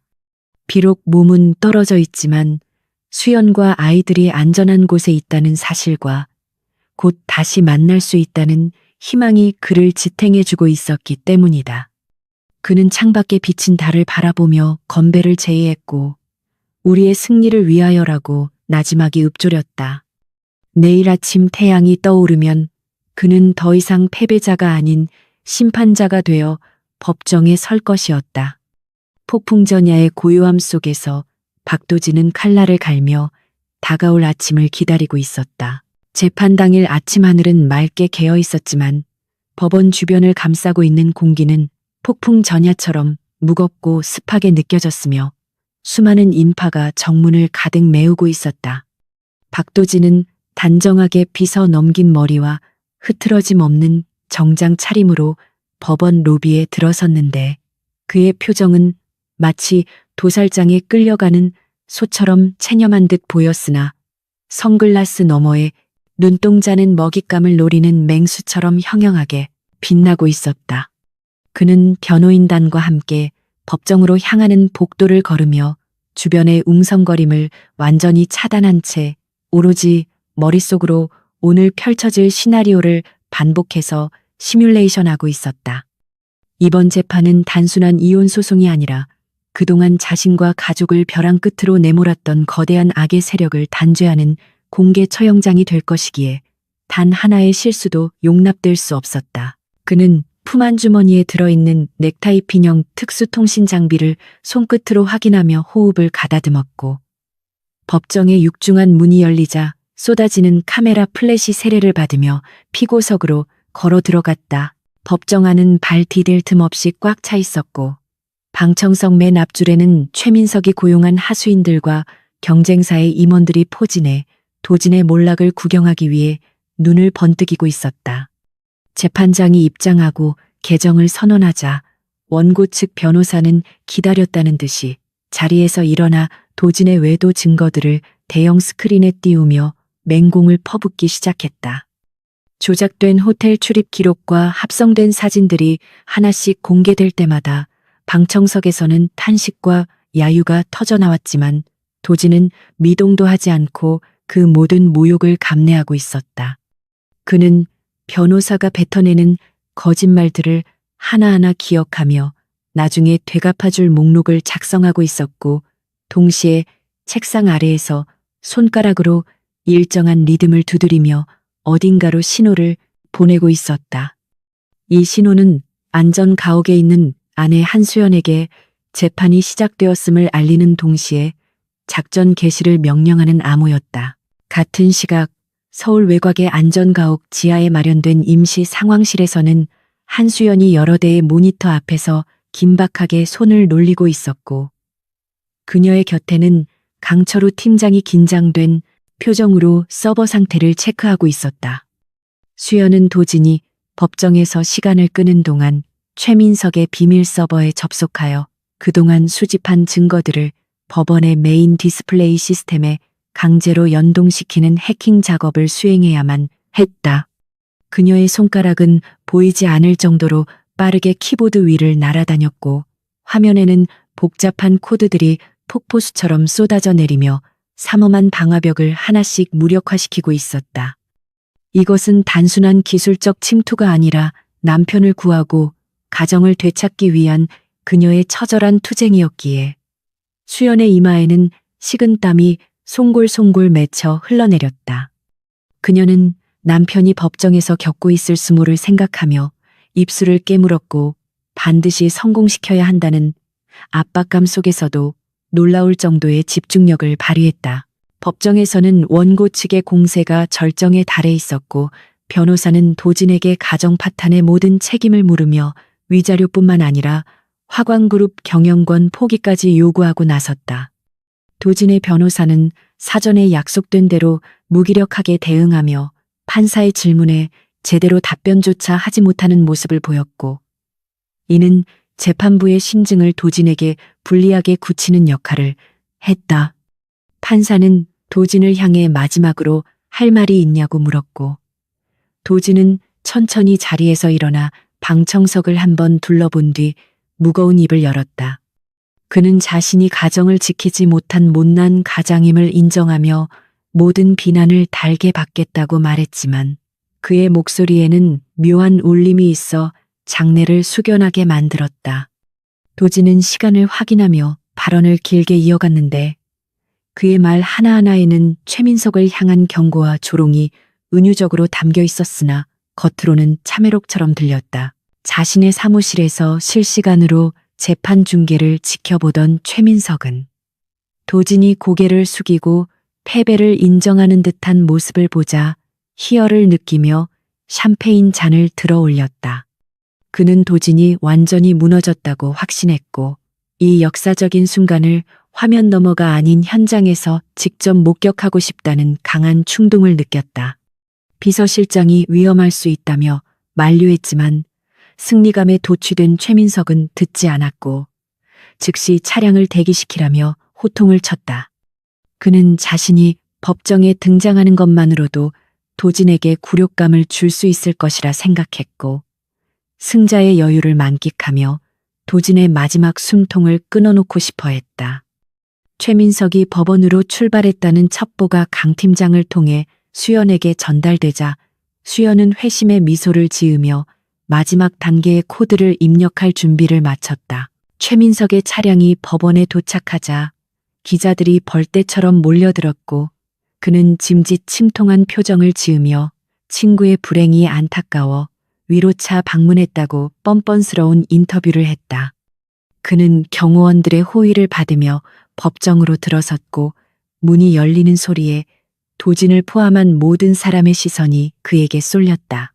비록 몸은 떨어져 있지만 수연과 아이들이 안전한 곳에 있다는 사실과 곧 다시 만날 수 있다는 희망이 그를 지탱해주고 있었기 때문이다. 그는 창밖에 비친 달을 바라보며 건배를 제의했고 우리의 승리를 위하여라고 나지막이 읊조렸다. 내일 아침 태양이 떠오르면 그는 더 이상 패배자가 아닌 심판자가 되어 법정에 설 것이었다. 폭풍전야의 고요함 속에서 박도진은 칼날을 갈며 다가올 아침을 기다리고 있었다. 재판 당일 아침 하늘은 맑게 개어 있었지만 법원 주변을 감싸고 있는 공기는 폭풍 전야처럼 무겁고 습하게 느껴졌으며 수많은 인파가 정문을 가득 메우고 있었다. 박도진은 단정하게 빗어 넘긴 머리와 흐트러짐 없는 정장 차림으로 법원 로비에 들어섰는데 그의 표정은 마치 도살장에 끌려가는 소처럼 체념한 듯 보였으나 선글라스 너머에 눈동자는 먹잇감을 노리는 맹수처럼 형형하게 빛나고 있었다. 그는 변호인단과 함께 법정으로 향하는 복도를 걸으며 주변의 웅성거림을 완전히 차단한 채 오로지 머릿속으로 오늘 펼쳐질 시나리오를 반복해서 시뮬레이션하고 있었다. 이번 재판은 단순한 이혼 소송이 아니라 그동안 자신과 가족을 벼랑 끝으로 내몰았던 거대한 악의 세력을 단죄하는 공개 처형장이 될 것이기에 단 하나의 실수도 용납될 수 없었다. 그는 품 안주머니에 들어있는 넥타이 핀형 특수통신 장비를 손끝으로 확인하며 호흡을 가다듬었고 법정의 육중한 문이 열리자 쏟아지는 카메라 플래시 세례를 받으며 피고석으로 걸어 들어갔다. 법정 안은 발 디딜 틈 없이 꽉 차 있었고 방청석 맨 앞줄에는 최민석이 고용한 하수인들과 경쟁사의 임원들이 포진해 도진의 몰락을 구경하기 위해 눈을 번뜩이고 있었다. 재판장이 입장하고 개정을 선언하자 원고 측 변호사는 기다렸다는 듯이 자리에서 일어나 도진의 외도 증거들을 대형 스크린에 띄우며 맹공을 퍼붓기 시작했다. 조작된 호텔 출입 기록과 합성된 사진들이 하나씩 공개될 때마다 방청석에서는 탄식과 야유가 터져나왔지만 도진은 미동도 하지 않고 그 모든 모욕을 감내하고 있었다. 그는 변호사가 뱉어내는 거짓말들을 하나하나 기억하며 나중에 되갚아줄 목록을 작성하고 있었고, 동시에 책상 아래에서 손가락으로 일정한 리듬을 두드리며 어딘가로 신호를 보내고 있었다. 이 신호는 안전 가옥에 있는 아내 한수연에게 재판이 시작되었음을 알리는 동시에 작전 개시를 명령하는 암호였다. 같은 시각 서울 외곽의 안전가옥 지하에 마련된 임시 상황실에서는 한수연이 여러 대의 모니터 앞에서 긴박하게 손을 놀리고 있었고, 그녀의 곁에는 강철우 팀장이 긴장된 표정으로 서버 상태를 체크하고 있었다. 수연은 도진이 법정에서 시간을 끄는 동안 최민석의 비밀 서버에 접속하여 그동안 수집한 증거들을 법원의 메인 디스플레이 시스템에 강제로 연동시키는 해킹 작업을 수행해야만 했다. 그녀의 손가락은 보이지 않을 정도로 빠르게 키보드 위를 날아다녔고, 화면에는 복잡한 코드들이 폭포수처럼 쏟아져 내리며 삼엄한 방화벽을 하나씩 무력화시키고 있었다. 이것은 단순한 기술적 침투가 아니라 남편을 구하고 가정을 되찾기 위한 그녀의 처절한 투쟁이었기에 수연의 이마에는 식은땀이 송골송골 맺혀 흘러내렸다. 그녀는 남편이 법정에서 겪고 있을 수모를 생각하며 입술을 깨물었고, 반드시 성공시켜야 한다는 압박감 속에서도 놀라울 정도의 집중력을 발휘했다. 법정에서는 원고 측의 공세가 절정에 달해 있었고, 변호사는 도진에게 가정 파탄의 모든 책임을 물으며 위자료뿐만 아니라 화광그룹 경영권 포기까지 요구하고 나섰다. 도진의 변호사는 사전에 약속된 대로 무기력하게 대응하며 판사의 질문에 제대로 답변조차 하지 못하는 모습을 보였고, 이는 재판부의 심증을 도진에게 불리하게 굳히는 역할을 했다. 판사는 도진을 향해 마지막으로 할 말이 있냐고 물었고, 도진은 천천히 자리에서 일어나 방청석을 한번 둘러본 뒤 무거운 입을 열었다. 그는 자신이 가정을 지키지 못한 못난 가장임을 인정하며 모든 비난을 달게 받겠다고 말했지만, 그의 목소리에는 묘한 울림이 있어 장내를 숙연하게 만들었다. 도진은 시간을 확인하며 발언을 길게 이어갔는데, 그의 말 하나하나에는 최민석을 향한 경고와 조롱이 은유적으로 담겨 있었으나 겉으로는 참회록처럼 들렸다. 자신의 사무실에서 실시간으로 재판 중계를 지켜보던 최민석은 도진이 고개를 숙이고 패배를 인정하는 듯한 모습을 보자 희열을 느끼며 샴페인 잔을 들어 올렸다. 그는 도진이 완전히 무너졌다고 확신했고, 이 역사적인 순간을 화면 너머가 아닌 현장에서 직접 목격하고 싶다는 강한 충동을 느꼈다. 비서실장이 위험할 수 있다며 만류했지만 승리감에 도취된 최민석은 듣지 않았고, 즉시 차량을 대기시키라며 호통을 쳤다. 그는 자신이 법정에 등장하는 것만으로도 도진에게 굴욕감을 줄 수 있을 것이라 생각했고, 승자의 여유를 만끽하며 도진의 마지막 숨통을 끊어놓고 싶어 했다. 최민석이 법원으로 출발했다는 첩보가 강 팀장을 통해 수연에게 전달되자 수연은 회심의 미소를 지으며 마지막 단계의 코드를 입력할 준비를 마쳤다. 최민석의 차량이 법원에 도착하자 기자들이 벌떼처럼 몰려들었고, 그는 짐짓 침통한 표정을 지으며 친구의 불행이 안타까워 위로차 방문했다고 뻔뻔스러운 인터뷰를 했다. 그는 경호원들의 호의를 받으며 법정으로 들어섰고, 문이 열리는 소리에 도진을 포함한 모든 사람의 시선이 그에게 쏠렸다.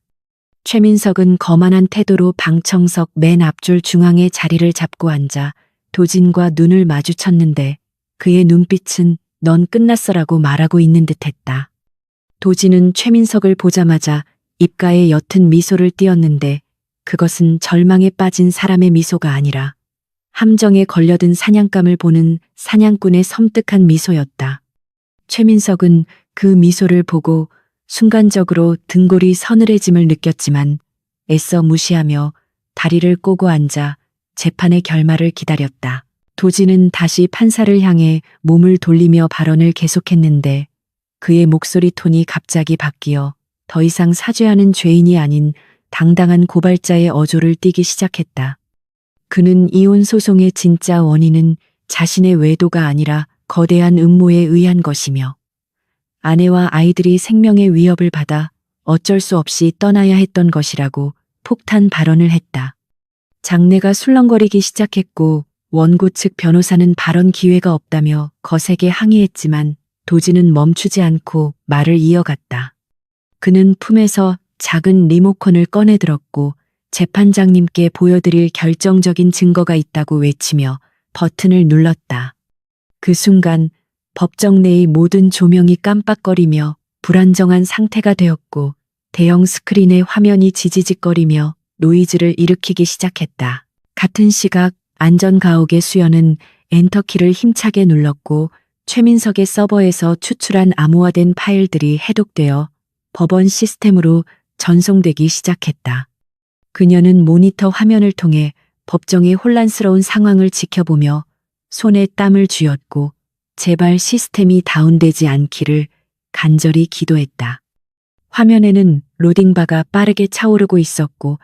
최민석은 거만한 태도로 방청석 맨 앞줄 중앙에 자리를 잡고 앉아 도진과 눈을 마주쳤는데, 그의 눈빛은 넌 끝났어라고 말하고 있는 듯했다. 도진은 최민석을 보자마자 입가에 옅은 미소를 띄었는데, 그것은 절망에 빠진 사람의 미소가 아니라 함정에 걸려든 사냥감을 보는 사냥꾼의 섬뜩한 미소였다. 최민석은 그 미소를 보고 순간적으로 등골이 서늘해짐을 느꼈지만 애써 무시하며 다리를 꼬고 앉아 재판의 결말을 기다렸다. 도진은 다시 판사를 향해 몸을 돌리며 발언을 계속했는데 그의 목소리 톤이 갑자기 바뀌어 더 이상 사죄하는 죄인이 아닌 당당한 고발자의 어조를 띠기 시작했다. 그는 이혼 소송의 진짜 원인은 자신의 외도가 아니라 거대한 음모에 의한 것이며 아내와 아이들이 생명의 위협을 받아 어쩔 수 없이 떠나야 했던 것이라고 폭탄 발언을 했다. 장내가 술렁거리기 시작했고 원고 측 변호사는 발언 기회가 없다며 거세게 항의했지만 도진은 멈추지 않고 말을 이어갔다. 그는 품에서 작은 리모컨을 꺼내 들었고 재판장님께 보여드릴 결정적인 증거가 있다고 외치며 버튼을 눌렀다. 그 순간 법정 내의 모든 조명이 깜빡거리며 불안정한 상태가 되었고 대형 스크린의 화면이 지지직거리며 노이즈를 일으키기 시작했다. 같은 시각 안전가옥의 수연은 엔터키를 힘차게 눌렀고 최민석의 서버에서 추출한 암호화된 파일들이 해독되어 법원 시스템으로 전송되기 시작했다. 그녀는 모니터 화면을 통해 법정의 혼란스러운 상황을 지켜보며 손에 땀을 쥐었고 제발 시스템이 다운되지 않기를 간절히 기도했다. 화면에는 로딩바가 빠르게 차오르고 있었고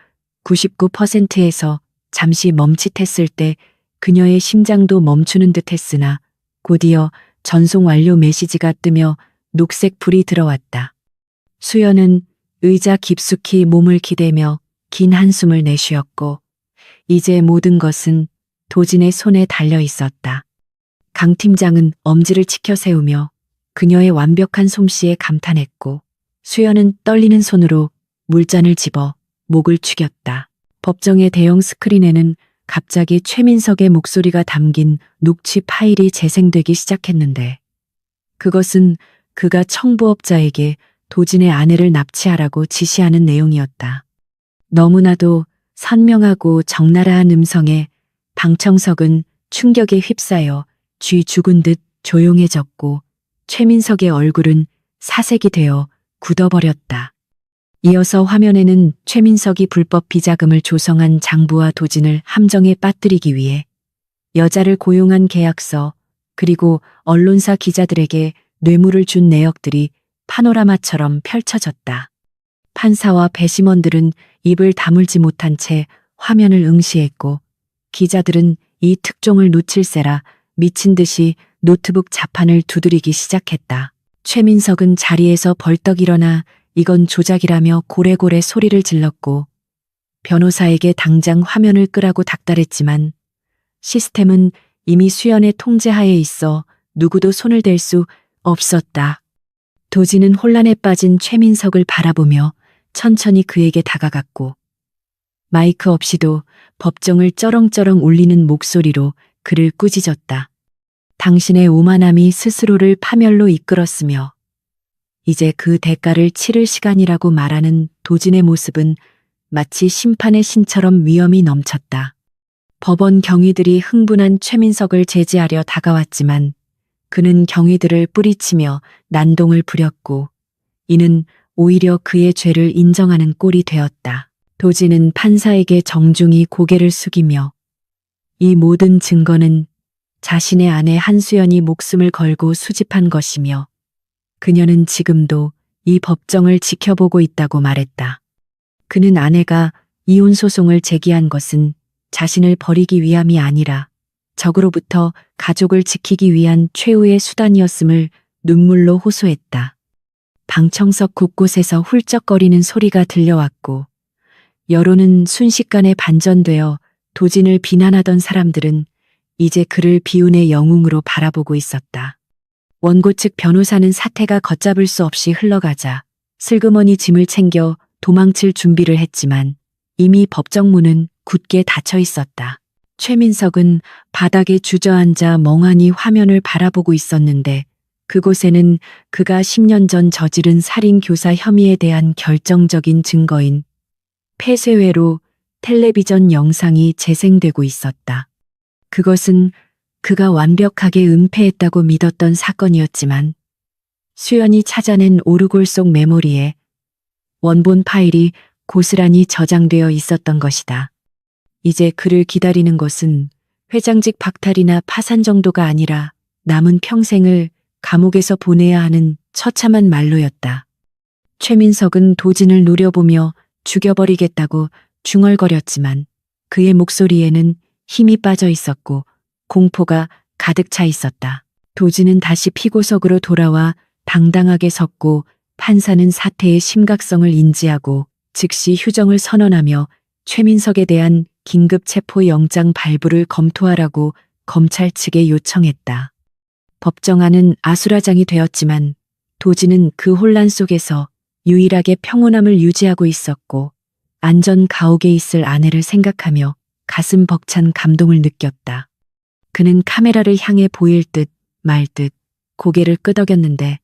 99%에서 잠시 멈칫했을 때 그녀의 심장도 멈추는 듯 했으나 곧이어 전송 완료 메시지가 뜨며 녹색 불이 들어왔다. 수연은 의자 깊숙이 몸을 기대며 긴 한숨을 내쉬었고 이제 모든 것은 도진의 손에 달려 있었다. 강 팀장은 엄지를 치켜 세우며 그녀의 완벽한 솜씨에 감탄했고 수연은 떨리는 손으로 물잔을 집어 목을 축였다. 법정의 대형 스크린에는 갑자기 최민석의 목소리가 담긴 녹취 파일이 재생되기 시작했는데 그것은 그가 청부업자에게 도진의 아내를 납치하라고 지시하는 내용이었다. 너무나도 선명하고 적나라한 음성에 방청석은 충격에 휩싸여 쥐 죽은 듯 조용해졌고 최민석의 얼굴은 사색이 되어 굳어버렸다. 이어서 화면에는 최민석이 불법 비자금을 조성한 장부와 도진을 함정에 빠뜨리기 위해 여자를 고용한 계약서 그리고 언론사 기자들에게 뇌물을 준 내역들이 파노라마처럼 펼쳐졌다. 판사와 배심원들은 입을 다물지 못한 채 화면을 응시했고 기자들은 이 특종을 놓칠세라 미친 듯이 노트북 자판을 두드리기 시작했다. 최민석은 자리에서 벌떡 일어나 이건 조작이라며 고래고래 소리를 질렀고 변호사에게 당장 화면을 끄라고 닥달했지만 시스템은 이미 수연의 통제하에 있어 누구도 손을 댈 수 없었다. 도진은 혼란에 빠진 최민석을 바라보며 천천히 그에게 다가갔고 마이크 없이도 법정을 쩌렁쩌렁 울리는 목소리로 그를 꾸짖었다. 당신의 오만함이 스스로를 파멸로 이끌었으며 이제 그 대가를 치를 시간이라고 말하는 도진의 모습은 마치 심판의 신처럼 위엄이 넘쳤다. 법원 경위들이 흥분한 최민석을 제지하려 다가왔지만 그는 경위들을 뿌리치며 난동을 부렸고 이는 오히려 그의 죄를 인정하는 꼴이 되었다. 도진은 판사에게 정중히 고개를 숙이며 이 모든 증거는 자신의 아내 한수연이 목숨을 걸고 수집한 것이며 그녀는 지금도 이 법정을 지켜보고 있다고 말했다. 그는 아내가 이혼 소송을 제기한 것은 자신을 버리기 위함이 아니라 적으로부터 가족을 지키기 위한 최후의 수단이었음을 눈물로 호소했다. 방청석 곳곳에서 훌쩍거리는 소리가 들려왔고 여론은 순식간에 반전되어 도진을 비난하던 사람들은 이제 그를 비운의 영웅으로 바라보고 있었다. 원고 측 변호사는 사태가 걷잡을 수 없이 흘러가자 슬그머니 짐을 챙겨 도망칠 준비를 했지만 이미 법정 문은 굳게 닫혀 있었다. 최민석은 바닥에 주저앉아 멍하니 화면을 바라보고 있었는데 그곳에는 그가 10년 전 저지른 살인교사 혐의에 대한 결정적인 증거인 폐쇄회로 텔레비전 영상이 재생되고 있었다. 그것은 그가 완벽하게 은폐했다고 믿었던 사건이었지만 수연이 찾아낸 오르골 속 메모리에 원본 파일이 고스란히 저장되어 있었던 것이다. 이제 그를 기다리는 것은 회장직 박탈이나 파산 정도가 아니라 남은 평생을 감옥에서 보내야 하는 처참한 말로였다. 최민석은 도진을 노려보며 죽여버리겠다고 중얼거렸지만 그의 목소리에는 힘이 빠져 있었고 공포가 가득 차 있었다. 도진은 다시 피고석으로 돌아와 당당하게 섰고 판사는 사태의 심각성을 인지하고 즉시 휴정을 선언하며 최민석에 대한 긴급 체포 영장 발부를 검토하라고 검찰 측에 요청했다. 법정안은 아수라장이 되었지만 도진은 그 혼란 속에서 유일하게 평온함을 유지하고 있었고 안전 가옥에 있을 아내를 생각하며 가슴 벅찬 감동을 느꼈다. 그는 카메라를 향해 보일 듯 말 듯 고개를 끄덕였는데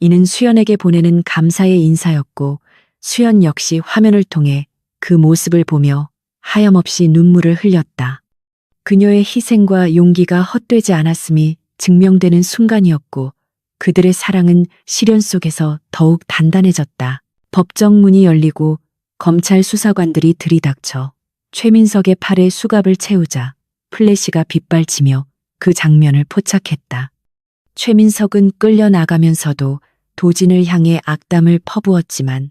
이는 수연에게 보내는 감사의 인사였고 수연 역시 화면을 통해 그 모습을 보며 하염없이 눈물을 흘렸다. 그녀의 희생과 용기가 헛되지 않았음이 증명되는 순간이었고 그들의 사랑은 시련 속에서 더욱 단단해졌다. 법정 문이 열리고 검찰 수사관들이 들이닥쳐 최민석의 팔에 수갑을 채우자 플래시가 빗발치며 그 장면을 포착했다. 최민석은 끌려나가면서도 도진을 향해 악담을 퍼부었지만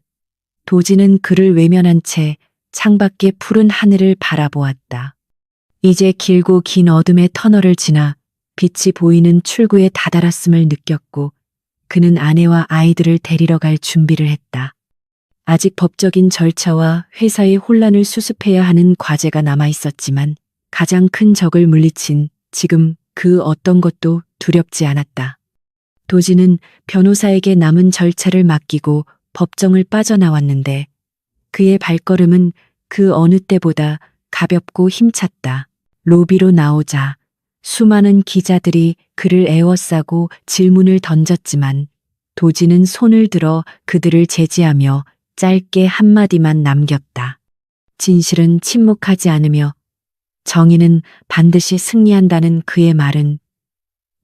도진은 그를 외면한 채 창밖의 푸른 하늘을 바라보았다. 이제 길고 긴 어둠의 터널을 지나 빛이 보이는 출구에 다다랐음을 느꼈고 그는 아내와 아이들을 데리러 갈 준비를 했다. 아직 법적인 절차와 회사의 혼란을 수습해야 하는 과제가 남아 있었지만 가장 큰 적을 물리친 지금 그 어떤 것도 두렵지 않았다. 도진은 변호사에게 남은 절차를 맡기고 법정을 빠져나왔는데 그의 발걸음은 그 어느 때보다 가볍고 힘찼다. 로비로 나오자 수많은 기자들이 그를 에워싸고 질문을 던졌지만 도진은 손을 들어 그들을 제지하며 짧게 한마디만 남겼다. 진실은 침묵하지 않으며 정의는 반드시 승리한다는 그의 말은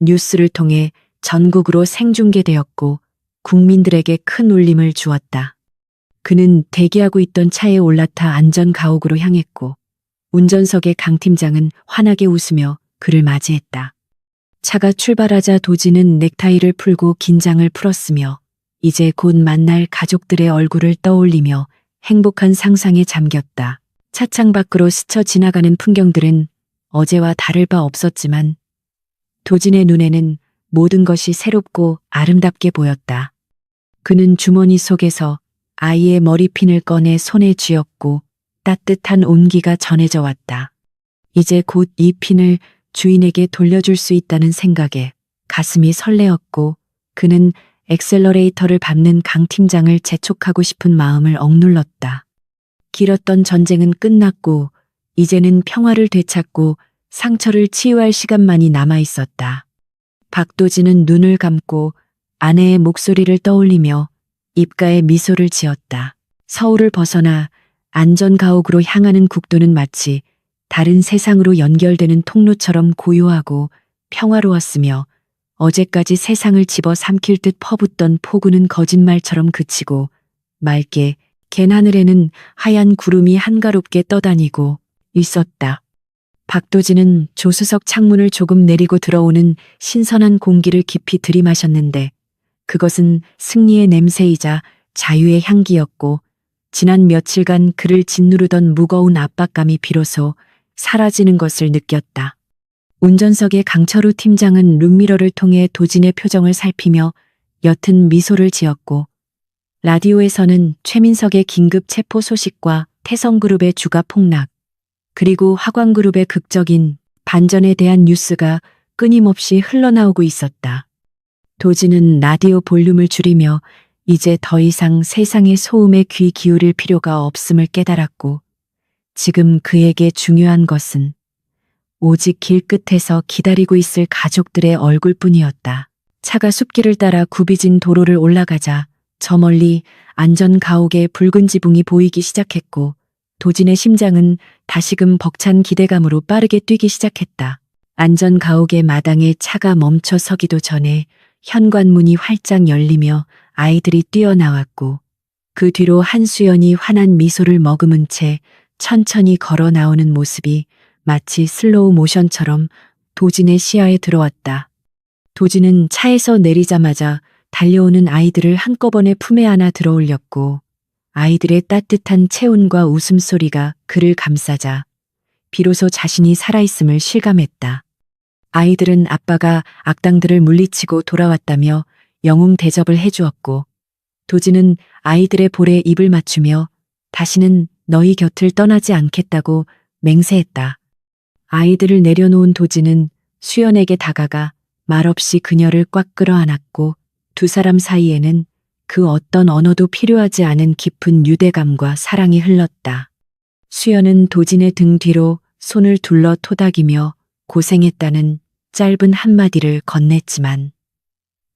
뉴스를 통해 전국으로 생중계되었고 국민들에게 큰 울림을 주었다. 그는 대기하고 있던 차에 올라타 안전 가옥으로 향했고 운전석의 강 팀장은 환하게 웃으며 그를 맞이했다. 차가 출발하자 도진은 넥타이를 풀고 긴장을 풀었으며 이제 곧 만날 가족들의 얼굴을 떠올리며 행복한 상상에 잠겼다. 차창 밖으로 스쳐 지나가는 풍경들은 어제와 다를 바 없었지만 도진의 눈에는 모든 것이 새롭고 아름답게 보였다. 그는 주머니 속에서 아이의 머리핀을 꺼내 손에 쥐었고 따뜻한 온기가 전해져 왔다. 이제 곧 이 핀을 주인에게 돌려줄 수 있다는 생각에 가슴이 설레었고 그는 엑셀러레이터를 밟는 강 팀장을 재촉하고 싶은 마음을 억눌렀다. 길었던 전쟁은 끝났고 이제는 평화를 되찾고 상처를 치유할 시간만이 남아 있었다. 박도진은 눈을 감고 아내의 목소리를 떠올리며 입가에 미소를 지었다. 서울을 벗어나 안전가옥으로 향하는 국도는 마치 다른 세상으로 연결되는 통로처럼 고요하고 평화로웠으며 어제까지 세상을 집어삼킬 듯 퍼붓던 폭우는 거짓말처럼 그치고 맑게 갠 하늘에는 하얀 구름이 한가롭게 떠다니고 있었다. 박도진은 조수석 창문을 조금 내리고 들어오는 신선한 공기를 깊이 들이마셨는데 그것은 승리의 냄새이자 자유의 향기였고 지난 며칠간 그를 짓누르던 무거운 압박감이 비로소 사라지는 것을 느꼈다. 운전석의 강철우 팀장은 룸미러를 통해 도진의 표정을 살피며 옅은 미소를 지었고 라디오에서는 최민석의 긴급 체포 소식과 태성그룹의 주가 폭락, 그리고 화광그룹의 극적인 반전에 대한 뉴스가 끊임없이 흘러나오고 있었다. 도진은 라디오 볼륨을 줄이며 이제 더 이상 세상의 소음에 귀 기울일 필요가 없음을 깨달았고 지금 그에게 중요한 것은 오직 길끝에서 기다리고 있을 가족들의 얼굴뿐이었다. 차가 숲길을 따라 굽이진 도로를 올라가자 저 멀리 안전가옥의 붉은 지붕이 보이기 시작했고 도진의 심장은 다시금 벅찬 기대감으로 빠르게 뛰기 시작했다. 안전가옥의 마당에 차가 멈춰 서기도 전에 현관문이 활짝 열리며 아이들이 뛰어나왔고 그 뒤로 한수연이 환한 미소를 머금은 채 천천히 걸어 나오는 모습이 마치 슬로우 모션처럼 도진의 시야에 들어왔다. 도진은 차에서 내리자마자 달려오는 아이들을 한꺼번에 품에 안아 들어올렸고 아이들의 따뜻한 체온과 웃음소리가 그를 감싸자 비로소 자신이 살아있음을 실감했다. 아이들은 아빠가 악당들을 물리치고 돌아왔다며 영웅 대접을 해주었고 도진은 아이들의 볼에 입을 맞추며 다시는 너희 곁을 떠나지 않겠다고 맹세했다. 아이들을 내려놓은 도진은 수연에게 다가가 말없이 그녀를 꽉 끌어안았고 두 사람 사이에는 그 어떤 언어도 필요하지 않은 깊은 유대감과 사랑이 흘렀다. 수연은 도진의 등 뒤로 손을 둘러 토닥이며 고생했다는 짧은 한마디를 건넸지만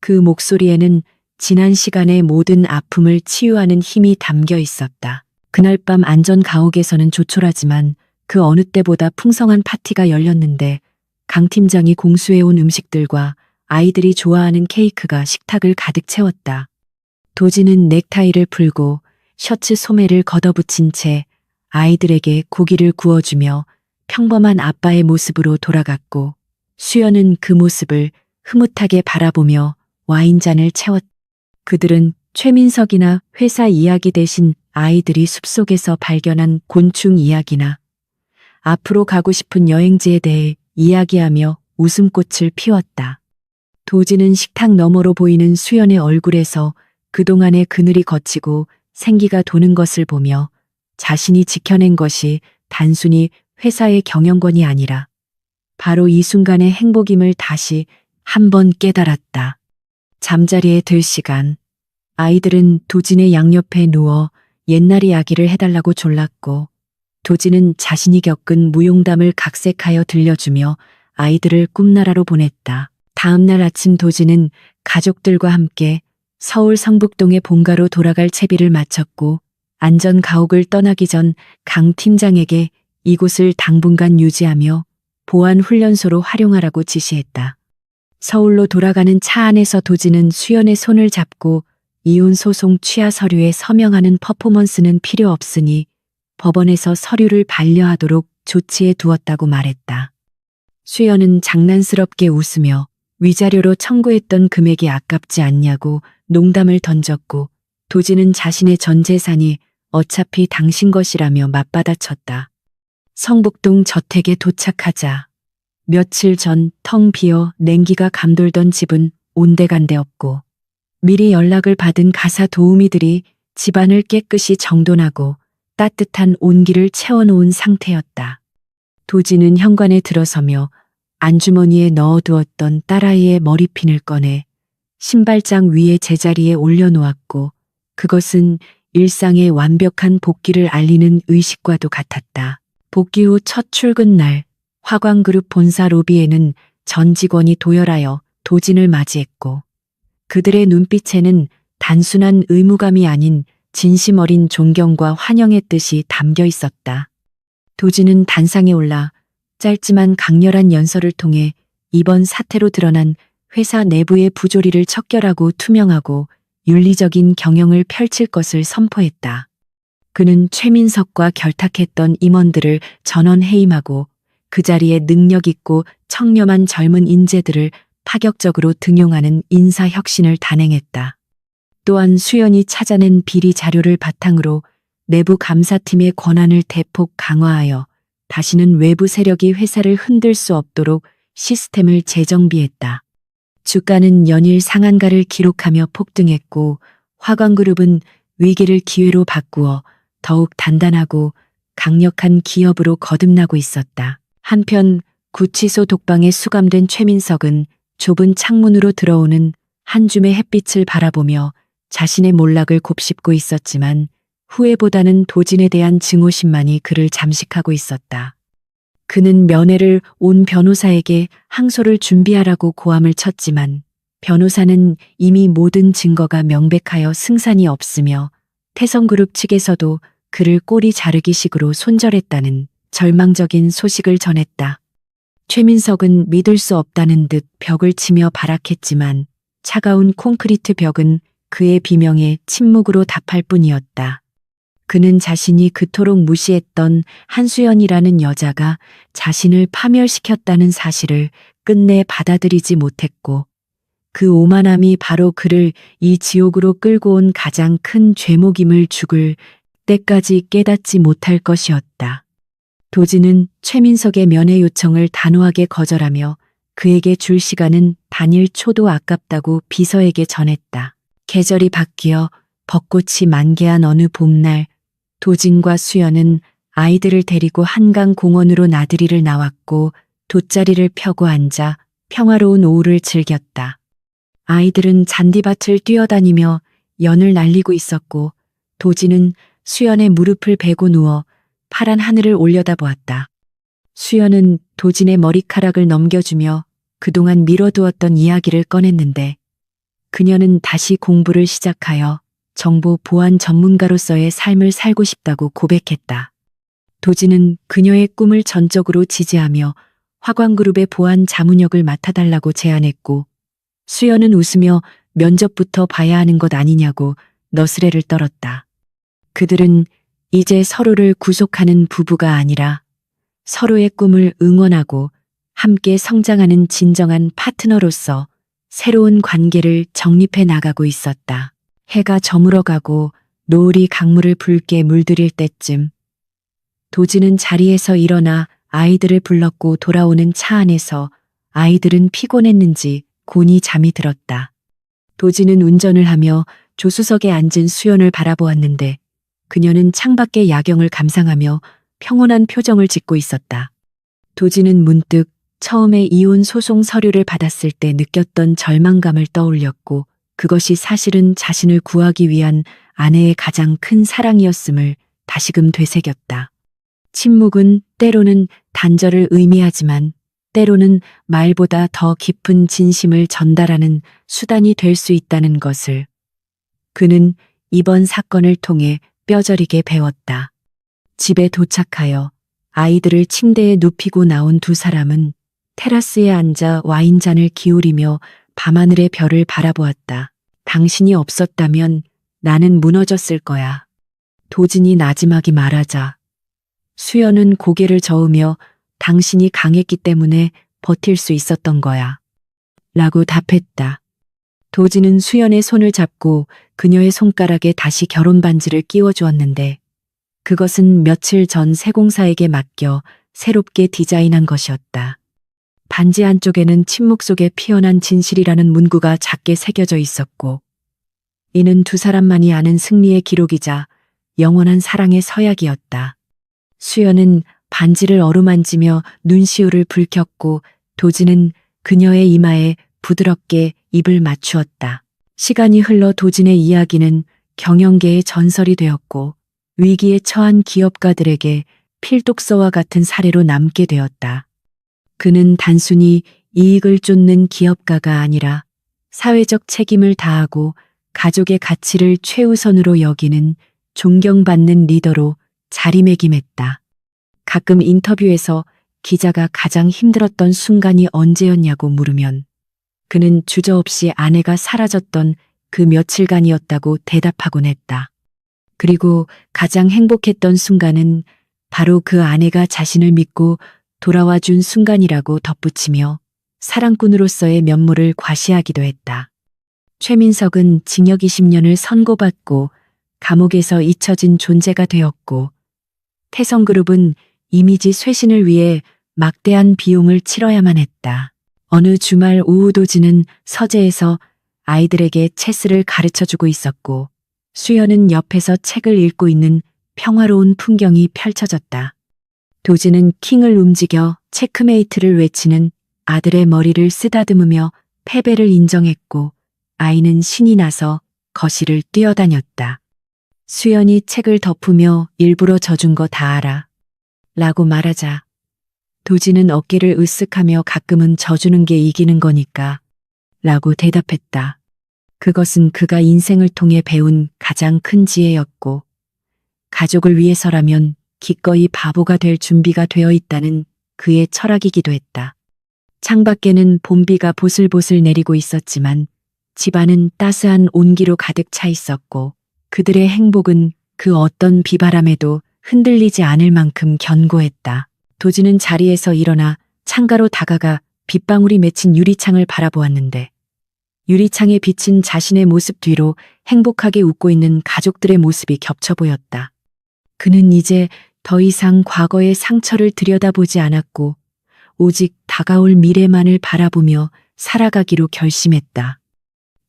그 목소리에는 지난 시간의 모든 아픔을 치유하는 힘이 담겨 있었다. 그날 밤 안전 가옥에서는 조촐하지만 그 어느 때보다 풍성한 파티가 열렸는데 강 팀장이 공수해온 음식들과 아이들이 좋아하는 케이크가 식탁을 가득 채웠다. 도진은 넥타이를 풀고 셔츠 소매를 걷어붙인 채 아이들에게 고기를 구워주며 평범한 아빠의 모습으로 돌아갔고 수연은 그 모습을 흐뭇하게 바라보며 와인잔을 채웠다. 그들은 최민석이나 회사 이야기 대신 아이들이 숲속에서 발견한 곤충 이야기나 앞으로 가고 싶은 여행지에 대해 이야기하며 웃음꽃을 피웠다. 도진은 식탁 너머로 보이는 수연의 얼굴에서 그동안의 그늘이 걷히고 생기가 도는 것을 보며 자신이 지켜낸 것이 단순히 회사의 경영권이 아니라 바로 이 순간의 행복임을 다시 한번 깨달았다. 잠자리에 들 시간. 아이들은 도진의 양옆에 누워 옛날 이야기를 해달라고 졸랐고 도진은 자신이 겪은 무용담을 각색하여 들려주며 아이들을 꿈나라로 보냈다. 다음 날 아침 도진은 가족들과 함께 서울 성북동의 본가로 돌아갈 채비를 마쳤고 안전 가옥을 떠나기 전 강 팀장에게 이곳을 당분간 유지하며 보안 훈련소로 활용하라고 지시했다. 서울로 돌아가는 차 안에서 도진은 수연의 손을 잡고 이혼 소송 취하 서류에 서명하는 퍼포먼스는 필요 없으니 법원에서 서류를 반려하도록 조치해 두었다고 말했다. 수연은 장난스럽게 웃으며 위자료로 청구했던 금액이 아깝지 않냐고 농담을 던졌고 도진은 자신의 전 재산이 어차피 당신 것이라며 맞받아쳤다. 성북동 저택에 도착하자 며칠 전 텅 비어 냉기가 감돌던 집은 온데간데 없고 미리 연락을 받은 가사 도우미들이 집안을 깨끗이 정돈하고 따뜻한 온기를 채워놓은 상태였다. 도진은 현관에 들어서며 안주머니에 넣어두었던 딸아이의 머리핀을 꺼내 신발장 위에 제자리에 올려놓았고 그것은 일상의 완벽한 복귀를 알리는 의식과도 같았다. 복귀 후 첫 출근 날 화광그룹 본사 로비에는 전 직원이 도열하여 도진을 맞이했고 그들의 눈빛에는 단순한 의무감이 아닌 진심 어린 존경과 환영의 뜻이 담겨 있었다. 도진은 단상에 올라 짧지만 강렬한 연설을 통해 이번 사태로 드러난 회사 내부의 부조리를 척결하고 투명하고 윤리적인 경영을 펼칠 것을 선포했다. 그는 최민석과 결탁했던 임원들을 전원 해임하고 그 자리에 능력 있고 청렴한 젊은 인재들을 파격적으로 등용하는 인사혁신을 단행했다. 또한 수연이 찾아낸 비리 자료를 바탕으로 내부 감사팀의 권한을 대폭 강화하여 다시는 외부 세력이 회사를 흔들 수 없도록 시스템을 재정비했다. 주가는 연일 상한가를 기록하며 폭등했고 화광그룹은 위기를 기회로 바꾸어 더욱 단단하고 강력한 기업으로 거듭나고 있었다. 한편 구치소 독방에 수감된 최민석은 좁은 창문으로 들어오는 한 줌의 햇빛을 바라보며 자신의 몰락을 곱씹고 있었지만 후회보다는 도진에 대한 증오심만이 그를 잠식하고 있었다. 그는 면회를 온 변호사에게 항소를 준비하라고 고함을 쳤지만 변호사는 이미 모든 증거가 명백하여 승산이 없으며 태성그룹 측에서도 그를 꼬리 자르기 식으로 손절했다는 절망적인 소식을 전했다. 최민석은 믿을 수 없다는 듯 벽을 치며 발악했지만 차가운 콘크리트 벽은 그의 비명에 침묵으로 답할 뿐이었다. 그는 자신이 그토록 무시했던 한수연이라는 여자가 자신을 파멸시켰다는 사실을 끝내 받아들이지 못했고, 그 오만함이 바로 그를 이 지옥으로 끌고 온 가장 큰 죄목임을 죽을 때까지 깨닫지 못할 것이었다. 도진은 최민석의 면회 요청을 단호하게 거절하며 그에게 줄 시간은 단일 초도 아깝다고 비서에게 전했다. 계절이 바뀌어 벚꽃이 만개한 어느 봄날, 도진과 수연은 아이들을 데리고 한강 공원으로 나들이를 나왔고 돗자리를 펴고 앉아 평화로운 오후를 즐겼다. 아이들은 잔디밭을 뛰어다니며 연을 날리고 있었고 도진은 수연의 무릎을 베고 누워 파란 하늘을 올려다보았다. 수연은 도진의 머리카락을 넘겨주며 그동안 미뤄두었던 이야기를 꺼냈는데 그녀는 다시 공부를 시작하여 정보 보안 전문가로서의 삶을 살고 싶다고 고백했다. 도진은 그녀의 꿈을 전적으로 지지하며 화광그룹의 보안 자문역을 맡아달라고 제안했고 수연은 웃으며 면접부터 봐야 하는 것 아니냐고 너스레를 떨었다. 그들은 이제 서로를 구속하는 부부가 아니라 서로의 꿈을 응원하고 함께 성장하는 진정한 파트너로서 새로운 관계를 정립해 나가고 있었다. 해가 저물어가고 노을이 강물을 붉게 물들일 때쯤 도진은 자리에서 일어나 아이들을 불렀고 돌아오는 차 안에서 아이들은 피곤했는지 곤히 잠이 들었다. 도진은 운전을 하며 조수석에 앉은 수연을 바라보았는데 그녀는 창밖의 야경을 감상하며 평온한 표정을 짓고 있었다. 도진은 문득 처음에 이혼 소송 서류를 받았을 때 느꼈던 절망감을 떠올렸고 그것이 사실은 자신을 구하기 위한 아내의 가장 큰 사랑이었음을 다시금 되새겼다. 침묵은 때로는 단절을 의미하지만 때로는 말보다 더 깊은 진심을 전달하는 수단이 될 수 있다는 것을 그는 이번 사건을 통해 뼈저리게 배웠다. 집에 도착하여 아이들을 침대에 눕히고 나온 두 사람은 테라스에 앉아 와인잔을 기울이며 밤하늘의 별을 바라보았다. 당신이 없었다면 나는 무너졌을 거야. 도진이 나지막이 말하자 수연은 고개를 저으며 당신이 강했기 때문에 버틸 수 있었던 거야. 라고 답했다. 도진은 수연의 손을 잡고 그녀의 손가락에 다시 결혼 반지를 끼워주었는데 그것은 며칠 전 세공사에게 맡겨 새롭게 디자인한 것이었다. 반지 한쪽에는 침묵 속에 피어난 진실이라는 문구가 작게 새겨져 있었고 이는 두 사람만이 아는 승리의 기록이자 영원한 사랑의 서약이었다. 수연은 반지를 어루만지며 눈시울을 붉혔고 도진은 그녀의 이마에 부드럽게 입을 맞추었다. 시간이 흘러 도진의 이야기는 경영계의 전설이 되었고 위기에 처한 기업가들에게 필독서와 같은 사례로 남게 되었다. 그는 단순히 이익을 쫓는 기업가가 아니라 사회적 책임을 다하고 가족의 가치를 최우선으로 여기는 존경받는 리더로 자리매김했다. 가끔 인터뷰에서 기자가 가장 힘들었던 순간이 언제였냐고 물으면 그는 주저없이 아내가 사라졌던 그 며칠간이었다고 대답하곤 했다. 그리고 가장 행복했던 순간은 바로 그 아내가 자신을 믿고 돌아와 준 순간이라고 덧붙이며 사랑꾼으로서의 면모를 과시하기도 했다. 최민석은 징역 20년을 선고받고 감옥에서 잊혀진 존재가 되었고 태성그룹은 이미지 쇄신을 위해 막대한 비용을 치러야만 했다. 어느 주말 오후 도진은 서재에서 아이들에게 체스를 가르쳐주고 있었고 수연은 옆에서 책을 읽고 있는 평화로운 풍경이 펼쳐졌다. 도진은 킹을 움직여 체크메이트를 외치는 아들의 머리를 쓰다듬으며 패배를 인정했고 아이는 신이 나서 거실을 뛰어다녔다. 수연이 책을 덮으며 일부러 져준 거 다 알아. 라고 말하자 도진은 어깨를 으쓱하며 가끔은 져주는 게 이기는 거니까 라고 대답했다. 그것은 그가 인생을 통해 배운 가장 큰 지혜였고 가족을 위해서라면 기꺼이 바보가 될 준비가 되어 있다는 그의 철학이기도 했다. 창밖에는 봄비가 보슬보슬 내리고 있었지만 집안은 따스한 온기로 가득 차 있었고 그들의 행복은 그 어떤 비바람에도 흔들리지 않을 만큼 견고했다. 도지는 자리에서 일어나 창가로 다가가 빗방울이 맺힌 유리창을 바라보았는데 유리창에 비친 자신의 모습 뒤로 행복하게 웃고 있는 가족들의 모습이 겹쳐 보였다. 그는 이제 더 이상 과거의 상처를 들여다보지 않았고 오직 다가올 미래만을 바라보며 살아가기로 결심했다.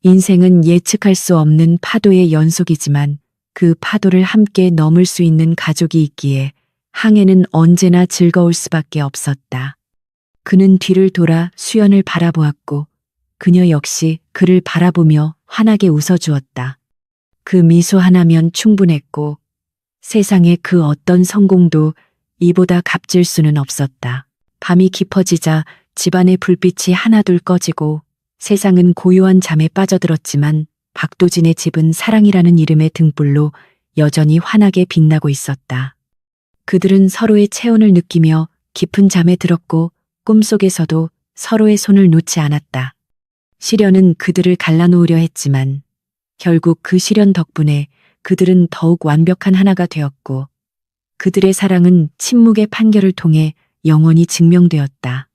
인생은 예측할 수 없는 파도의 연속이지만 그 파도를 함께 넘을 수 있는 가족이 있기에 항해는 언제나 즐거울 수밖에 없었다. 그는 뒤를 돌아 수연을 바라보았고 그녀 역시 그를 바라보며 환하게 웃어주었다. 그 미소 하나면 충분했고 세상의 그 어떤 성공도 이보다 값질 수는 없었다. 밤이 깊어지자 집안의 불빛이 하나둘 꺼지고 세상은 고요한 잠에 빠져들었지만 박도진의 집은 사랑이라는 이름의 등불로 여전히 환하게 빛나고 있었다. 그들은 서로의 체온을 느끼며 깊은 잠에 들었고 꿈속에서도 서로의 손을 놓지 않았다. 시련은 그들을 갈라놓으려 했지만 결국 그 시련 덕분에 그들은 더욱 완벽한 하나가 되었고 그들의 사랑은 침묵의 판결을 통해 영원히 증명되었다.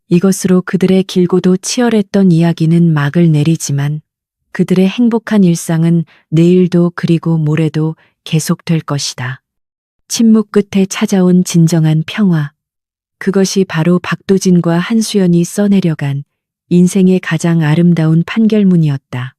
이것으로 그들의 길고도 치열했던 이야기는 막을 내리지만 그들의 행복한 일상은 내일도 그리고 모레도 계속될 것이다. 침묵 끝에 찾아온 진정한 평화. 그것이 바로 박도진과 한수연이 써내려간 인생의 가장 아름다운 판결문이었다.